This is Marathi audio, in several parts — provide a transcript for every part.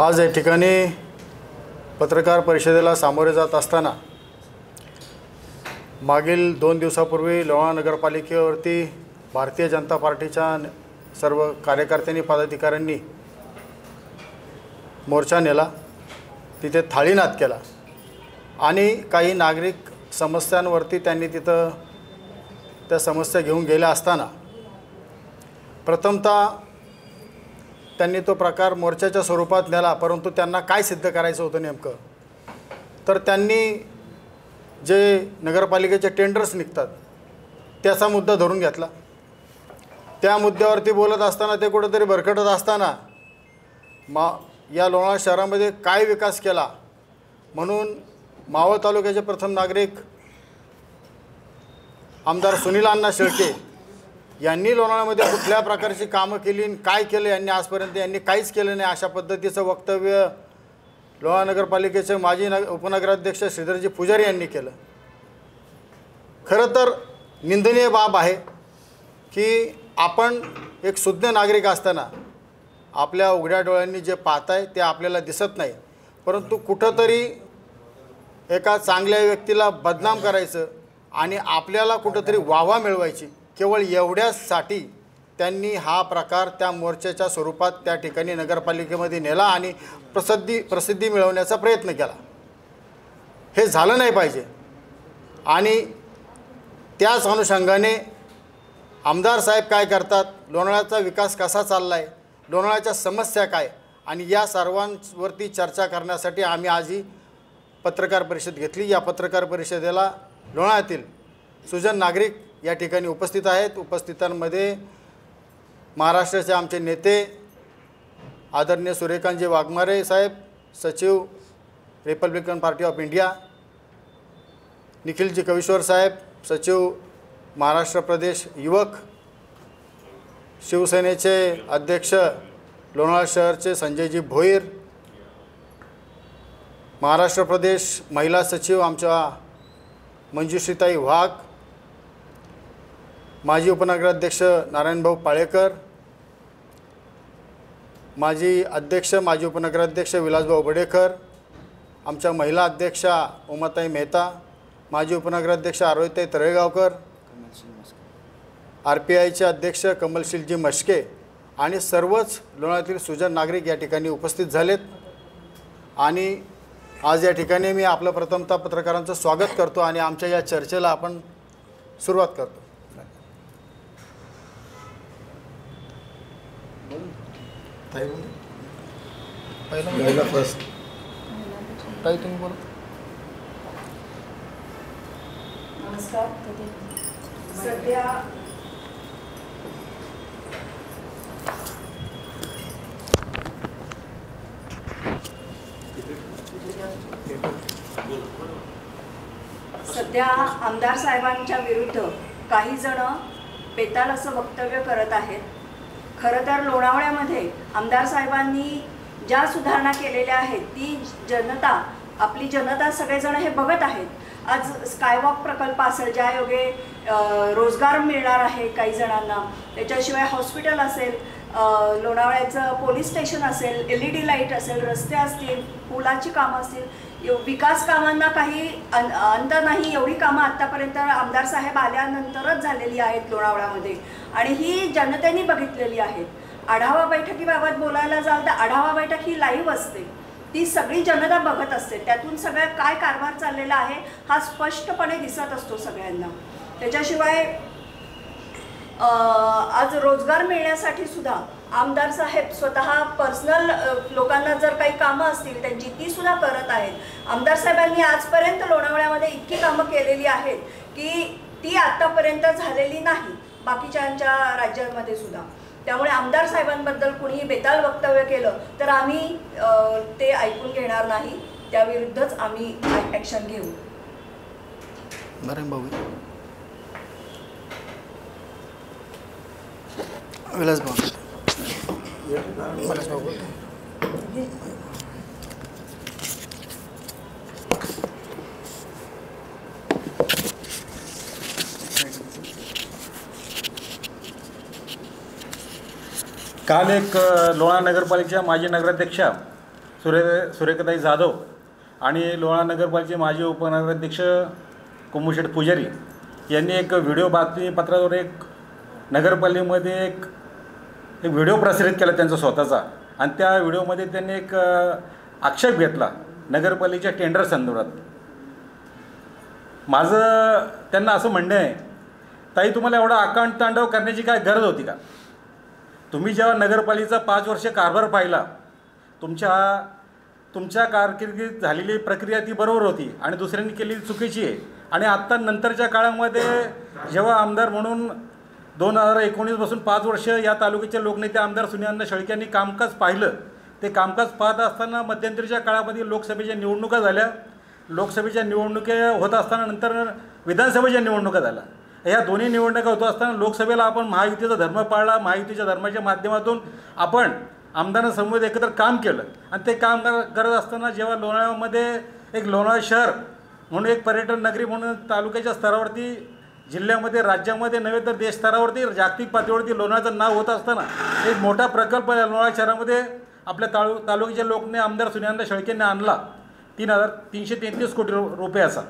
आज या ठिकाणी पत्रकार परिषदेला सामोरे जात असताना मागील 2 दिवसापूर्वी लोणावळा नगरपालिकेवरती भारतीय जनता पार्टीच्या सर्व कार्यकर्त्यांनी पदाधिकाऱ्यांनी मोर्चा नेला, तिथे थाळीनाद केला आणि काही नागरिक समस्यांवरती त्यांनी तिथं त्या समस्या घेऊन गेल्या असताना प्रथमतः त्यांनी तो प्रकार मोर्चाच्या स्वरूपात नेला, परंतु त्यांना काय सिद्ध करायचं होतं नेमकं, तर त्यांनी जे नगरपालिकेचे टेंडर्स निघतात त्याचा मुद्दा धरून घेतला। त्या मुद्द्यावरती बोलत असताना ते कुठेतरी भरकटत असताना या लोणावळा शहरामध्ये काय विकास केला म्हणून मावळ तालुक्याचे प्रथम नागरिक आमदार सुनील अण्णा शेळके यांनी लोणावळ्यामध्ये कुठल्या प्रकारची कामं केली आणि काय केलं यांनी आजपर्यंत यांनी काहीच केलं नाही अशा पद्धतीचं वक्तव्य लोणावळा नगरपालिकेचे माजी उपनगराध्यक्ष श्रीधरजी पुजारी यांनी केलं। खरं तर निंदनीय बाब आहे की आपण एक शुद्ध नागरिक असताना आपल्या उघड्या डोळ्यांनी जे पाहताय ते आपल्याला दिसत नाही, परंतु कुठंतरी एका चांगल्या व्यक्तीला बदनाम करायचं आणि आपल्याला कुठंतरी वाहवा मिळवायची, केवळ एवढ्यासाठी त्यांनी हा प्रकार त्या मोर्चाच्या स्वरूपात त्या ठिकाणी नगरपालिकेमध्ये नेला आणि प्रसिद्धी मिळवण्याचा प्रयत्न केला। हे झालं नाही पाहिजे आणि त्याच अनुषंगाने आमदार साहेब काय करतात, लोणावळ्याचा विकास कसा चालला आहे, लोणावळ्याच्या समस्या काय आणि या सर्वांवरती चर्चा करण्यासाठी आम्ही आजही पत्रकार परिषद घेतली। या पत्रकार परिषदेला लोणावळ्यातील सुजन नागरिक या ठिकाणी उपस्थित आहेत। उपस्थितांमध्ये महाराष्ट्राचे आमचे नेते आदरणीय सूर्यकांतजी वाघमारे साहेब, सचिव Republican party of India, निखिलजी Kavishwar साहेब, सचिव महाराष्ट्र प्रदेश युवक, शिवसेनेचे अध्यक्ष लोणावळा शहरचे संजयजी भोईर, महाराष्ट्र प्रदेश महिला सचिव आमच्या मंजुश्रीताई वाघ, माजी उपनगराध्यक्ष नारायणभाऊ पाळेकर, माजी अध्यक्ष माजी उपनगराध्यक्ष विलासभाऊ बडेकर, आमच्या महिला अध्यक्षा उमाताई मेहता, माजी उपनगराध्यक्ष आरोहीताई तळेगावकर, RPIचे अध्यक्ष कमलशीलजी मश्के आणि सर्वच लोणावळ्यातील सुजन नागरिक या ठिकाणी उपस्थित झालेत। आणि आज या ठिकाणी मी आपलं प्रथमतः पत्रकारांचं स्वागत करतो आणि आमच्या या चर्चेला आपण सुरुवात करतो। पहिला फर्स्ट ताई तुम्ही बोला। नमस्कार। सध्या आमदार साहेबांच्या विरुद्ध काही जण बेताल असं वक्तव्य करत आहेत। खरं तर लोणावळ्यामध्ये आमदार साहेबांनी ज्या सुधारणा केलेल्या आहेत ती जनता, आपली जनता सगळेजण हे बघत आहेत। आज स्कायवॉक प्रकल्प असेल, ज्यायोगे रोजगार मिळणार आहे काही जणांना, त्याच्याशिवाय हॉस्पिटल असेल, लोणावळ्याचं पोलीस स्टेशन असेल, LED लाईट असेल, रस्ते असतील, पुलाची कामं असतील, विकास कामांना काही अंत नाही। एवढी कामं आत्तापर्यंत आमदार साहेब आल्यानंतरच झालेली आहेत लोणावळ्यामध्ये आणि ही जनतेने बघितलेली आहेत। आढावा बैठकीबाबत बोलायला जाल तर आढावा बैठक ही लाईव्ह असते, ती सगळी जनता बघत असते, त्यातून सगळं काय कारभार चाललेला आहे हा स्पष्टपणे दिसत असतो सगळ्यांना। त्याच्याशिवाय आज रोजगार मिळण्यासाठी सुद्धा आमदार साहेब स्वतः पर्सनल लोकांना जर काही कामं असतील त्यांची ती सुद्धा करत आहेत। आमदार साहेबांनी आजपर्यंत लोणावळ्यामध्ये इतकी कामं केलेली आहेत की ती आत्तापर्यंत झालेली नाही बाकीच्या राज्यांमध्ये सुद्धा। त्यामुळे आमदार साहेबांबद्दल कुणीही बेताल वक्तव्य केलं तर आम्ही ते ऐकून घेणार नाही, त्याविरुद्धच आम्ही ॲक्शन घेऊ। नारायण भाऊ, विलास भाऊ, काल एक लोणावळा नगरपालिकेच्या माजी नगराध्यक्षा सुरेखाताई जाधव आणि लोणावळा नगरपालिकेचे माजी उपनगराध्यक्ष कुमुशेठ पुजारी यांनी एक व्हिडिओ बातमीपत्राद्वारे एक नगरपालिकेमध्ये एक व्हिडिओ प्रसारित केला त्यांचा स्वतःचा, आणि त्या व्हिडिओमध्ये त्यांनी एक आक्षेप घेतला नगरपालिकेच्या टेंडर संदर्भात. माझं त्यांना असं म्हणणं आहे, ताई तुम्हाला एवढा आकांड तांडव करण्याची काय गरज होती का? तुम्ही जेव्हा नगरपालिकेचा 5 वर्ष कारभार पाहिला, तुमच्या कारकिर्दीत झालेली प्रक्रिया ती बरोबर होती आणि दुसऱ्यांनी केलेली चुकीची आहे. आणि आत्ता नंतरच्या काळामध्ये जेव्हा आमदार म्हणून 2019पासून 5 वर्ष या तालुक्याचे लोकनेते आमदार सुनील शेळके यांनी कामकाज पाहिलं, ते कामकाज पाहत असताना मध्यंतरीच्या काळामध्ये लोकसभेच्या निवडणुका झाल्या, लोकसभेच्या निवडणुका होत असताना नंतर विधानसभेच्या निवडणुका झाल्या. ह्या दोन्ही निवडणुका होत असताना लोकसभेला आपण महायुतीचा धर्म पाळला, महायुतीच्या धर्माच्या माध्यमातून आपण आमदारांसमोर एकत्र काम केलं. आणि ते काम करत असताना जेव्हा लोणावळ्यामध्ये एक लोणावळा शहर म्हणून एक पर्यटन नगरी म्हणून तालुक्याच्या स्तरावरती, जिल्ह्यामध्ये, राज्यामध्ये नव्हे तर देश स्तरावरती, जागतिक पातळीवरती लोणावळ्याचं नाव होत असताना एक मोठा प्रकल्प लोणावळा शहरामध्ये आपल्या तालुक्याच्या लोकने आमदार सुनील शेळकेंनी आणला 3,333 कोटी रुपयाचा.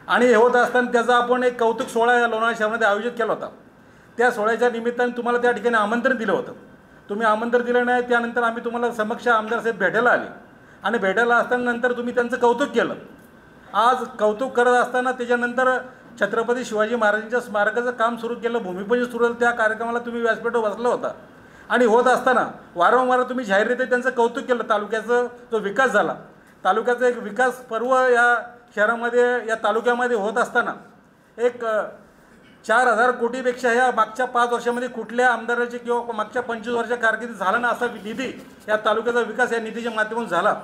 आणि हे होत असताना त्याचा आपण एक कौतुक सोहळा या लोणावळा शहरामध्ये आयोजित केला होता. त्या सोहळ्याच्या निमित्ताने तुम्हाला त्या ठिकाणी आमंत्रण दिलं होतं. तुम्ही आमंत्रण दिलं नाही, त्यानंतर आम्ही तुम्हाला समक्ष आमदार साहेब भेटायला आले आणि भेटायला असताना नंतर तुम्ही त्यांचं कौतुक केलं. आज कौतुक करत असताना त्याच्यानंतर छत्रपती शिवाजी महाराजांच्या स्मारकाचं काम सुरू केलं, भूमिपूजन सुरू झालं. त्या कार्यक्रमाला तुम्ही व्यासपीठावर बसला होता आणि होत असताना वारंवार तुम्ही जाहीररीत्या त्यांचं कौतुक केलं. तालुक्याचा जो विकास झाला, तालुक्याचा एक विकास पर्व या शहरामध्ये, या तालुक्यामध्ये होत असताना एक 4,000 कोटीपेक्षा ह्या मागच्या 5 वर्षामध्ये कुठल्या आमदाराचे किंवा मागच्या 25 वर्षाच्या कारकिर्दीत झाला ना असा निधी या तालुक्याचा विकास या निधीच्या माध्यमातून झाला.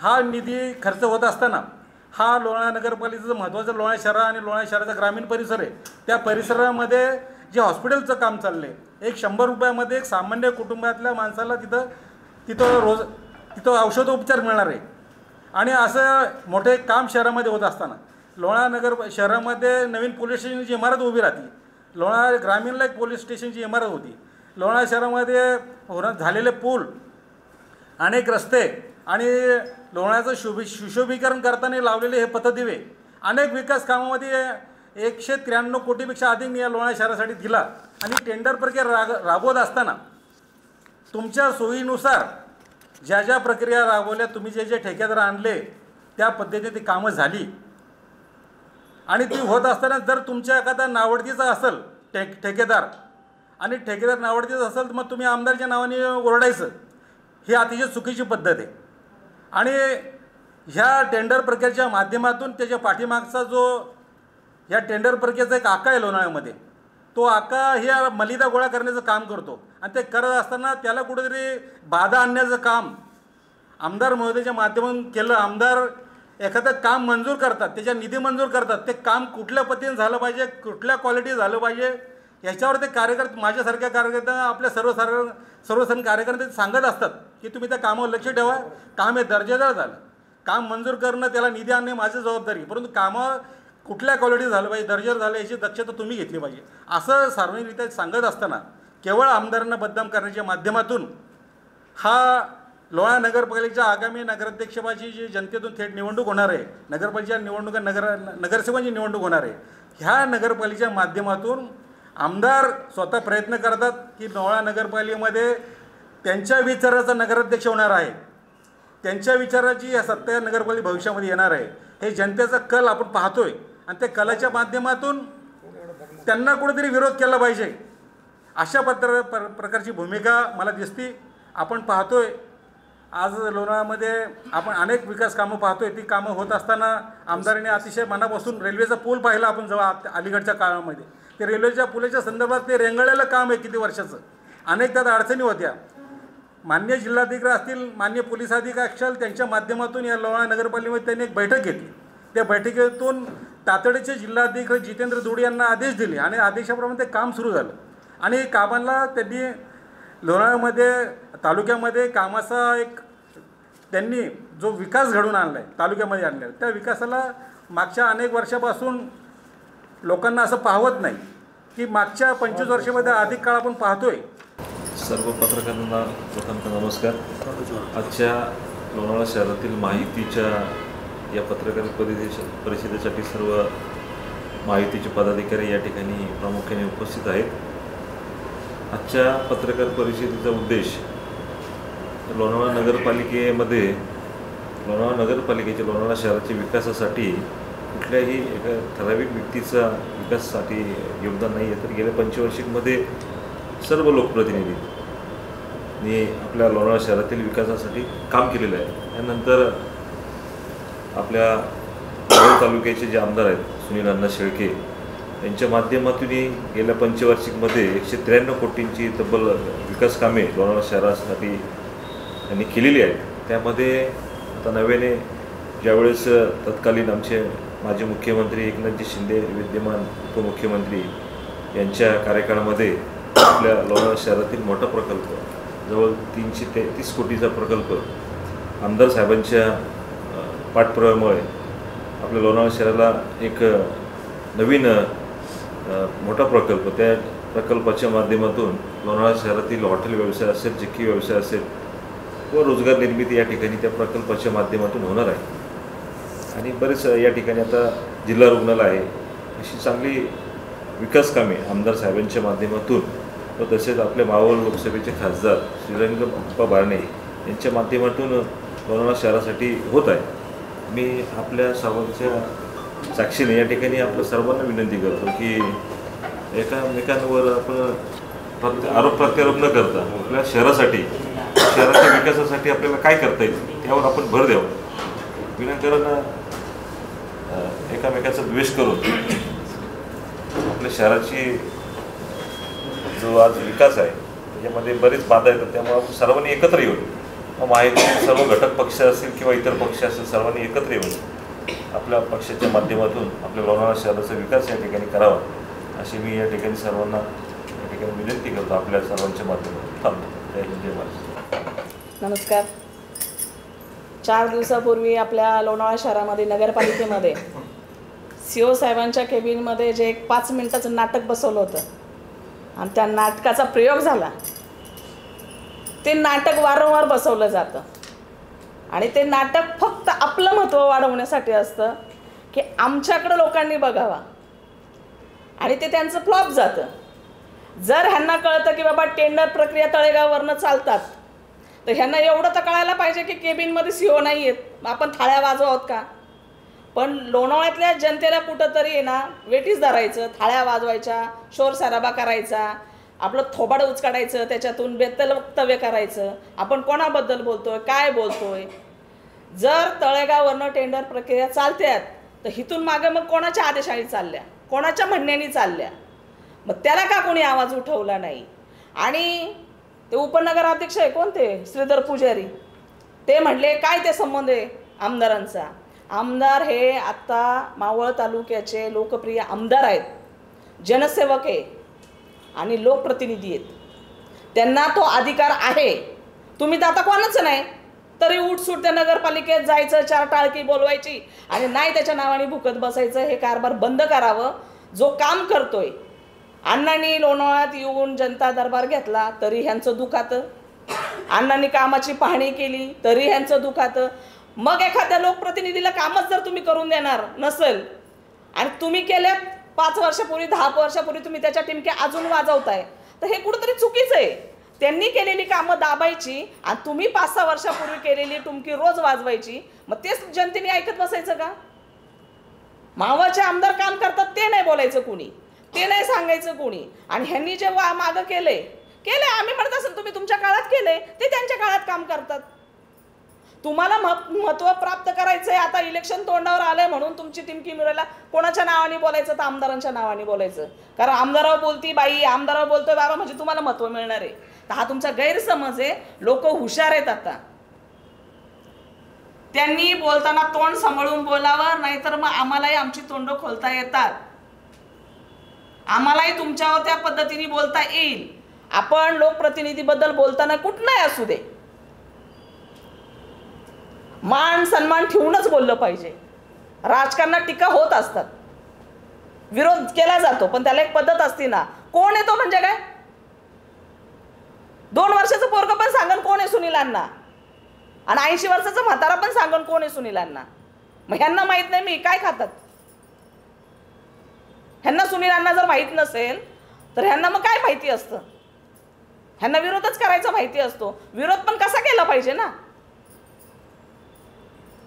हा निधी खर्च होत असताना हा लोणावळा नगरपालिकेचं महत्त्वाचं लोणावळा शहर आणि लोणावळा शहराचा ग्रामीण परिसर आहे. त्या परिसरामध्ये जे हॉस्पिटलचं काम चाललं आहे, एक 100 रुपयामध्ये एक सामान्य कुटुंबातल्या माणसाला तिथं औषधोपचार मिळणार आहे. आणि असं मोठे काम शहरामध्ये होत असताना लोणावळा नगर शहरामध्ये नवीन पोलीस स्टेशनची इमारत उभी राहते. लोणावळा ग्रामीणला एक पोलीस स्टेशनची इमारत होती. लोणावळा शहरामध्ये झालेले पूल, अनेक रस्ते आणि लोणावळ्याचं सुशोभीकरण करताना लावलेले हे पथदिवे, अनेक विकास कामामध्ये 193 कोटीपेक्षा अधिक या लोणावळा शहरासाठी दिला. आणि टेंडर प्रक्रिया राबवत असताना तुमच्या सोयीनुसार ज्या ज्या प्रक्रिया राबवल्या, तुम्ही जे ठेकेदार आणले त्या पद्धतीने ती कामं झाली. आणि ती होत असताना जर तुमच्या एखादा नावडतीचा असेल ठेकेदार आणि ठेकेदार नावडतीचा असेल तर मग तुम्ही आमदारच्या नावाने ओरडायचं, ही अतिशय चुकीची पद्धत आहे. आणि ह्या टेंडर प्रक्रियेच्या माध्यमातून त्याच्या पाठीमागचा जो ह्या टेंडर प्रक्रियेचा एक आका आहे लोणावळ्यामध्ये, तो आका ह्या मलिदा गोळा करण्याचं काम करतो. आणि ते करत असताना त्याला कुठेतरी बाधा आणण्याचं काम आमदार महोदयाच्या माध्यमातून केलं. आमदार एखादं काम मंजूर करतात, त्याच्या निधी मंजूर करतात, ते काम कुठल्या पद्धतीने झालं पाहिजे, कुठल्या क्वालिटी झालं पाहिजे, याच्यावर ते कार्यकर्ते, माझ्यासारख्या कार्यकर्त्यांना, आपल्या सर्वसाधारण कार्यकर्ते सांगत असतात की तुम्ही त्या कामावर लक्ष ठेवा, काम हे दर्जेदार झालं. काम मंजूर करणं, त्याला निधी आणणे माझी जबाबदारी, परंतु कामावर कुठल्या क्वालिटी झालं पाहिजे, दर्जेदार झालं याची दक्षता तुम्ही घेतली पाहिजे, असं सार्वजनिकरित्या सांगत असताना केवळ आमदारांना बदनाम करण्याच्या माध्यमातून हा लोणावळा नगरपालिकेच्या आगामी नगराध्यक्षपदाची जी जनतेतून थेट निवडणूक होणार आहे, नगरपालिकेच्या निवडणुका नगरसेवकांची निवडणूक होणार आहे, ह्या नगरपालिकेच्या माध्यमातून आमदार स्वतः प्रयत्न करतात की लोणावळा नगरपालिकेमध्ये त्यांच्या विचाराचा नगराध्यक्ष होणार आहे, त्यांच्या विचाराची या सत्ता नगरपालिका भविष्यामध्ये येणार आहे. हे जनतेचा कल आपण पाहतोय आणि त्या कलाच्या माध्यमातून त्यांना कुठेतरी विरोध केला पाहिजे, अशा प्रकारची भूमिका मला दिसती. आपण पाहतोय आज लोणावळ्यामध्ये आपण अनेक विकास कामं पाहतोय. ती कामं होत असताना आमदारांनी अतिशय मनापासून रेल्वेचा पूल पाहिला आपण जेव्हा अलीकडच्या काळामध्ये, ते रेल्वेच्या पुलाच्या संदर्भात ते रेंगाळलेलं काम आहे किती वर्षाचं, अनेक त्यात अडचणी होत्या. मान्य जिल्हाधिकारी असतील, मान्य पोलीस अधिकारी असतील, त्यांच्या माध्यमातून या लोणावळा नगरपालिकेमध्ये त्यांनी एक बैठक घेतली. त्या बैठकीतून तातडीचे जिल्हाधिकारी जितेंद्र दुडे यांना आदेश दिले आणि आदेशाप्रमाणे ते काम सुरू झालं. आणि कामाला त्यांनी लोणावळ्यामध्ये तालुक्यामध्ये कामाचा एक त्यांनी जो विकास घडवून आणला आहे, तालुक्यामध्ये आणला आहे, त्या विकासाला मागच्या अनेक वर्षापासून लोकांना असं पाहवत नाही की मागच्या 25 वर्षामध्ये अधिक काळ आपण पाहतोय. सर्व पत्रकारांना प्रथमतः नमस्कार. आजच्या लोणावळा शहरातील माहितीच्या या पत्रकार परिषदेसाठी सर्व माहितीचे पदाधिकारी या ठिकाणी प्रामुख्याने उपस्थित आहेत. आजच्या पत्रकार परिषदेचा उद्देश लोणावळा नगरपालिकेच्या लोणावळा शहराच्या विकासासाठी कुठल्याही एका ठराविक व्यक्तीचा विकासासाठी योगदान नाही आहे, तर गेल्या पंचवार्षिकमध्ये सर्व लोकप्रतिनिधींनी आपल्या लोणावळा शहरातील विकासासाठी काम केलेलं आहे. त्यानंतर आपल्या मावळ तालुक्याचे जे आमदार आहेत सुनील अण्णा शेळके यांच्या माध्यमातून गेल्या पंचवार्षिकमध्ये 193 कोटींची तब्बल विकास कामे लोणावळा शहरासाठी त्यांनी केलेली आहेत. त्यामध्ये आता नव्याने ज्यावेळेस तत्कालीन आमचे माजी मुख्यमंत्री एकनाथजी शिंदे विद्यमान उपमुख्यमंत्री यांच्या कार्यकाळामध्ये आपल्या लोणावळा शहरातील मोठा प्रकल्प जवळ 333 कोटीचा प्रकल्प आमदार साहेबांच्या पाठपुराव्यामुळे आपल्या लोणावळा शहराला एक नवीन मोठा प्रकल्प, त्या प्रकल्पाच्या माध्यमातून लोणावळा शहरातील हॉटेल व्यवसाय असेल, चिक्की व्यवसाय असेल व रोजगार निर्मिती या ठिकाणी त्या प्रकल्पाच्या माध्यमातून होणार आहे. आणि बरेच या ठिकाणी आता जिल्हा रुग्णालय आहे, अशी चांगली विकास कामे आमदार साहेबांच्या माध्यमातून व तसेच आपले मावळ लोकसभेचे खासदार श्रीरंगप्पा बारणे यांच्या माध्यमातून लोणावळा शहरासाठी होत आहे. मी आपल्या सर्वांच्या साक्षीने या ठिकाणी आपल्या सर्वांना विनंती करतो की एकामेकांवर आपण आरोप प्रत्यारोप न करता आपल्या शहराच्या विकासासाठी आपल्याला काय करता येईल त्यावर आपण भर द्यावं. विनाकारण एकामेकाचा द्वेष करून आपल्या शहराची जो आज विकास आहे त्याच्यामध्ये बरेच बाधा येतात. त्यामुळे आपण सर्वांनी एकत्र येऊन माहिती सर्व घटक पक्ष असतील किंवा इतर पक्ष असतील सर्वांनी एकत्र येऊन आपल्या पक्षाच्या माध्यमातून आपल्या लोणावळा शहराचा विकास या ठिकाणी करावा अशी मी या ठिकाणी सर्वांना या ठिकाणी विनंती करतो. आपल्या सर्वांच्या माध्यमातून थांबतो. जय हिंद, जय महाराष्ट्र. नमस्कार. 4 दिवसापूर्वी आपल्या लोणावळा शहरामध्ये नगरपालिकेमध्ये CO साहेबांच्या केबिनमध्ये जे एक 5 मिनिटाचं नाटक बसवलं होतं आणि त्या नाटकाचा प्रयोग झाला. ते नाटक वारंवार बसवलं जातं आणि ते नाटक फक्त आपलं महत्त्व वाढवण्यासाठी असतं की आमच्याकडं लोकांनी बघावा आणि ते त्यांचं फ्लॉप जातं. जर ह्यांना कळतं की बाबा टेंडर प्रक्रिया तळेगाववरनं चालतात तर ह्यांना एवढं तर कळायला पाहिजे की केबिनमध्ये CO नाही आहेत, आपण थाळ्या वाजवत का. पण लोणावळ्यातल्या जनतेला कुठंतरी आहे ना वेठीस धरायचं, थाळ्या वाजवायच्या, शोर सराबा करायचा, आपलं थोबाड उचकाडायचं, त्याच्यातून बेतल वक्तव्य करायचं, आपण कोणाबद्दल बोलतोय, काय बोलतोय. जर तळेगाववरनं टेंडर प्रक्रिया चालतात तर इथून मागे मग कोणाच्या आदेशाने चालल्या, कोणाच्या म्हणण्याने चालल्या, मग त्याला का कोणी आवाज उठवला नाही. आणि ते उपनगराध्यक्ष आहे कोणते श्रीधर पुजारी, ते म्हणले काय ते संबंध आहे आमदारांचा. आमदार हे आत्ता मावळ तालुक्याचे लोकप्रिय आमदार आहेत, जनसेवक आहे आणि लोकप्रतिनिधी आहेत, त्यांना तो अधिकार आहे. तुम्ही तर आता कोणाच नाही तरी उठसूट त्या नगरपालिकेत जायचं, 4 टाळकी बोलवायची आणि नाही त्याच्या नावाने भुकत बसायचं. हे कारभार बंद करावं. जो काम करतोय, अण्णांनी लोणावळ्यात येऊन जनता दरबार घेतला तरी ह्यांचं दुखातं, अण्णांनी कामाची पाहणी केली तरी ह्यांचं दुखातं. मग एखाद्या लोकप्रतिनिधीला कामच जर तुम्ही करून देणार नसेल आणि तुम्ही केल्यात 5 वर्षापूर्वी 10 वर्षापूर्वी तुम्ही त्याच्या टिमक्या अजून वाजवताय तर हे कुठंतरी चुकीचं आहे. त्यांनी केलेली कामं दाबायची आणि तुम्ही 5-6 वर्षापूर्वी केलेली टुमकी रोज वाजवायची, मग तेच जनतेने ऐकत बसायचं का. मावळचे आमदार काम करतात ते नाही बोलायचं कुणी, ते नाही सांगायचं कुणी. आणि ह्यांनी जे मागं केले आम्ही म्हणत असेल तुम्ही तुमच्या काळात केले, ते त्यांच्या काळात काम करतात. तुम्हाला महत्त्व प्राप्त करायचं आहे. आता इलेक्शन तोंडावर आलंय म्हणून तुमची टिमकी मिळायला कोणाच्या नावाने बोलायचं तर आमदारांच्या नावाने बोलायचं. कारण आमदारावर बोलती बाई, आमदारावर बोलतोय बाबा म्हणजे तुम्हाला महत्त्व मिळणार आहे. तर हा तुमचा गैरसमज आहे. लोक हुशार आहेत. आता त्यांनी बोलताना तोंड सांभाळून बोलावं, नाहीतर मग आम्हालाही आमची तोंड खोलता येतात, आम्हालाही तुमच्यावर त्या पद्धतीने बोलता येईल. आपण लोकप्रतिनिधीबद्दल बोलताना कुठलाही असू दे मान सन्मान ठेवूनच बोललं पाहिजे. राजकारणात टीका होत असतात, विरोध केला जातो, पण त्याला एक पद्धत असते ना. कोण आहे तो म्हणजे काय, 2 वर्षाचं पोरगं पण सांगन कोण आहे सुनील अण्णा. आणि 80 वर्षाचं म्हातारा पण सांगून कोण आहे सुनील अण्णा? मग ह्यांना माहीत नाही मी काय खातात? ह्यांना सुनील अण्णा जर माहीत नसेल तर ह्यांना मग काय माहिती असतं? ह्यांना विरोधच करायचा माहिती असतो. विरोध पण कसा केला पाहिजे ना.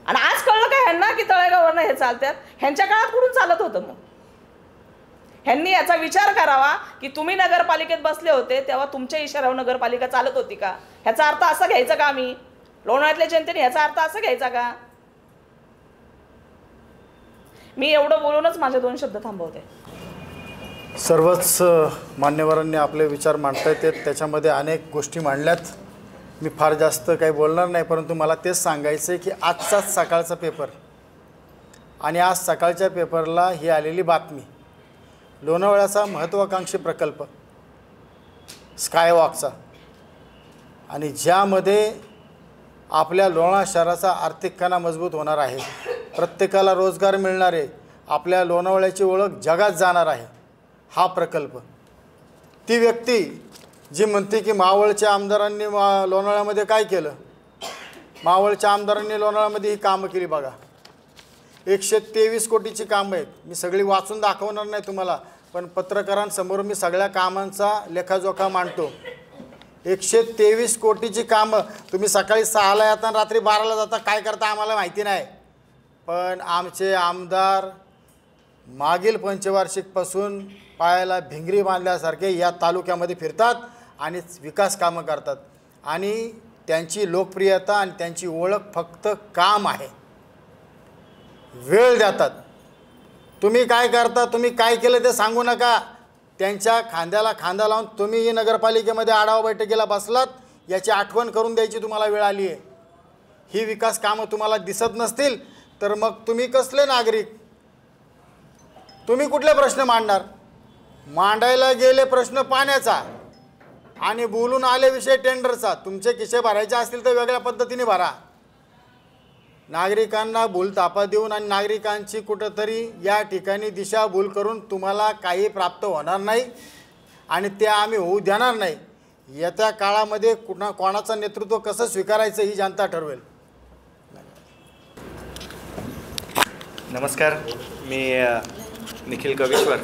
आणि आज कळलं काय ह्यांना की तळेगाववरनं हे चालतात? ह्यांच्या काळात कुठून चालत होतं? मग ह्यांनी याचा विचार करावा की तुम्ही नगरपालिकेत बसले होते तेव्हा तुमच्या इशाऱ्यावर नगरपालिका चालत होती का? ह्याचा अर्थ असा घ्यायचा का? आम्ही लोणावळ्यातल्या जनतेने ह्याचा अर्थ असा घ्यायचा का? मी एवढं बोलूनच माझे 2 शब्द थांबवते. सर्वच मान्यवरांनी आपले विचार मांडता येतात, त्याच्यामध्ये अनेक गोष्टी मांडल्यात. मी फार जास्त काही बोलणार नाही, परंतु मला तेच सांगायचं आहे की आजचाच सकाळचा पेपर आणि आज सकाळच्या पेपरला ही आलेली बातमी, लोणावळ्याचा महत्त्वाकांक्षी प्रकल्प स्कायवॉकचा, आणि ज्यामध्ये आपल्या लोणावळा शहराचा आर्थिक कणा मजबूत होणार आहे, प्रत्येकाला रोजगार मिळणार आहे, आपल्या लोणावळ्याची ओळख जगात जाणार आहे हा प्रकल्प. ती व्यक्ती जी म्हणते की मावळच्या आमदारांनी लोणावळ्यामध्ये काय केलं, मावळच्या आमदारांनी लोणावळ्यामध्ये ही कामं केली. बघा 123 कोटीची कामं आहेत. मी सगळी वाचून दाखवणार नाही तुम्हाला, पण पत्रकारांसमोर मी सगळ्या कामांचा लेखाजोखा मांडतो. 123 कोटीची कामं. तुम्ही सकाळी 6ला येता आणि रात्री 12ला जाता, काय करता आम्हाला माहिती नाही, पण आमचे आमदार मागील पंचवार्षिकपासून पायाला भिंगरी बांधल्यासारखे या तालुक्यामध्ये फिरतात आणि विकास कामं करतात. आणि त्यांची लोकप्रियता आणि त्यांची ओळख फक्त काम आहे. वेळ देतात. तुम्ही काय करता, तुम्ही काय केलं ते सांगू नका. त्यांच्या खांद्याला खांदा लावून तुम्हीही नगरपालिकेमध्ये आढावा बैठकीला बसलात याची आठवण करून द्यायची तुम्हाला वेळ आली आहे. ही विकास कामं तुम्हाला दिसत नसतील तर मग तुम्ही कसले नागरिक? तुम्ही कुठले प्रश्न मांडणार? मांडायला गेले प्रश्न पाण्याचा आणि बोलून आले विषय टेंडरचा. तुमचे खिसे भरायचे असतील तर वेगळ्या पद्धतीने भरा. नागरिकांना भूलतापा देऊन आणि नागरिकांची कुठंतरी या ठिकाणी दिशाभूल करून तुम्हाला काही प्राप्त होणार नाही आणि ते आम्ही होऊ देणार नाही. येत्या काळामध्ये कोणाचं नेतृत्व कसं स्वीकारायचं ही जनता ठरवेल. नमस्कार, मी निखिल कवीश्वर,